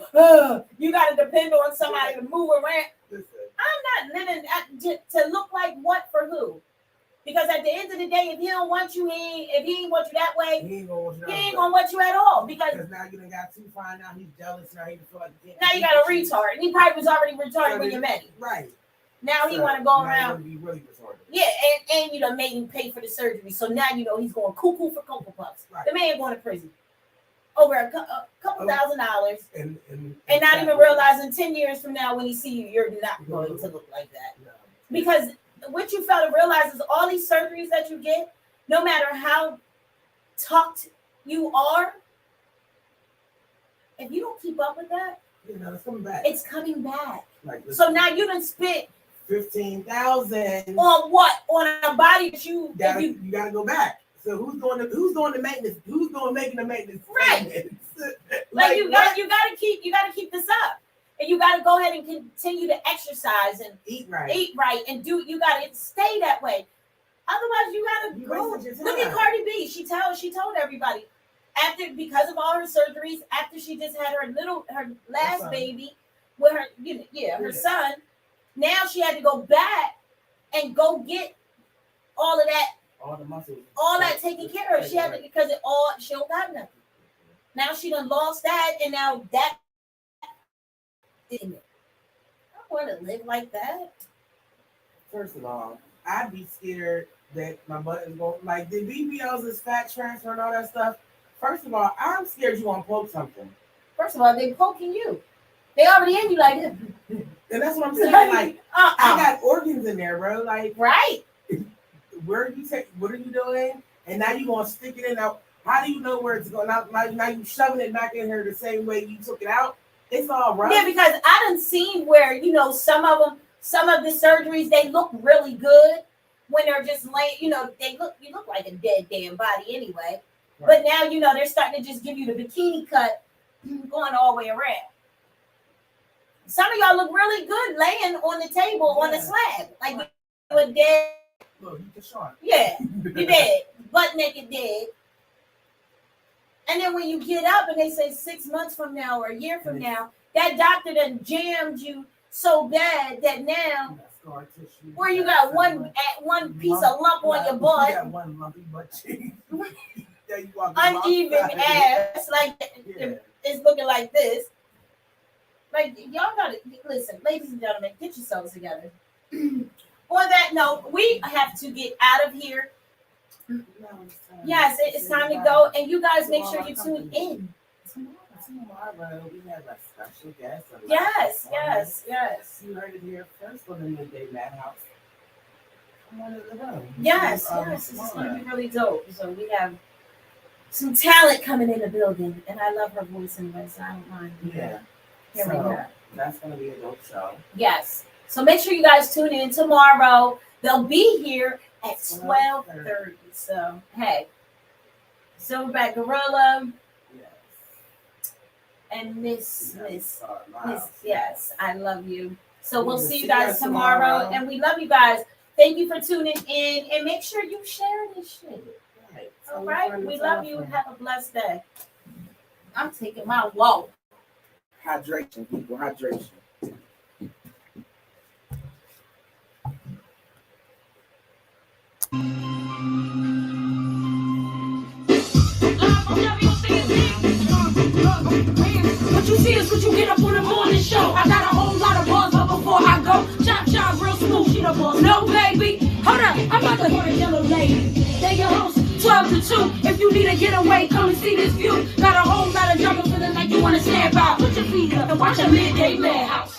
got to depend on somebody to move around. Listen. I'm not living to look like what for who? Because at the end of the day, if he don't want you, if he ain't want you that way, he ain't gonna want you at all. Because now you done got too far. Now he's jealous. Now he feel like now you got a retard, and he probably was already retarded when you met him. Right. Now he want to go around. Be really retarded. Yeah, and you done made him pay for the surgery, so now you know he's going cuckoo for Cocoa Puffs. Right. The man going to prison over a couple $1,000, and not even realizing 10 years from now when he see you, you're not going to look like that. No. Because what you fail to realize is all these surgeries that you get, no matter how tucked you are, if you don't keep up with that, it's coming back. It's coming back. So now you done spent $15,000 on what? On a body that you gotta go back. So who's doing the maintenance? Who's making the maintenance? Right. like you gotta keep this up. And you got to go ahead and continue to exercise and eat right, and you got to stay that way. Otherwise, you got to go. Look at Cardi B. She told everybody because of all her surgeries, after she just had her last baby with her son. Now she had to go back and go get all of that, all the muscles, all that taken care of. She had to because she don't got nothing. Now she done lost that, and now that. I don't want to live like that. First of all, I'd be scared that my butt is going like the BBLs is fat transfer and all that stuff. First of all, I'm scared you want to poke something. First of all, they poking you. They already in you like this. And that's what I'm saying. Like I got organs in there, bro. Like right. Where you take? What are you doing? And now you gonna stick it in. Now, how do you know where it's going? Now you shoving it back in here the same way you took it out. It's all right. Yeah, because I done seen where some of the surgeries they look really good when they're just laying. You look like a dead damn body anyway. Right. But now they're starting to just give you the bikini cut, going all the way around. Some of y'all look really good laying on the table on the slab, like you were dead. Look, you can short. Yeah, you're dead, butt naked dead. And then when you get up and they say 6 months from now or a year from now, that doctor done jammed you so bad that now where you got one piece of lump on your butt. You got one lumpy butt cheek. Uneven ass, like it's looking like this. Like y'all gotta listen, ladies and gentlemen, get yourselves together. On that note, we have to get out of here. Yes, it's time to go, and you guys make sure you tune in. Tomorrow we have a special guest. Yes. You heard it here first on the Midday Madhouse. Yes, this is going to be really dope. So we have some talent coming in the building, and I love her voice anyway, so I don't mind. Hearing her. That's going to be a dope show. Yes. So make sure you guys tune in tomorrow. They'll be here at 12:30. So, hey, Silverback Gorilla and Miss, yes, I love you. So we'll see you guys tomorrow. And we love you guys. Thank you for tuning in. And make sure you share this shit. Right. All right? We love you. Have a blessed day. I'm taking my walk. Hydration, people. Hydration. What you see is what you get up on the morning show. I got a whole lot of bars, but before I go, chop real smooth. She the boss, no baby. Hold up, I'm about to go to Jellolady. They your host, 12 to 2. If you need a getaway, come and see this view. Got a whole lot of drama, feeling like you wanna snap out. Put your feet up and watch a Midday Madhouse.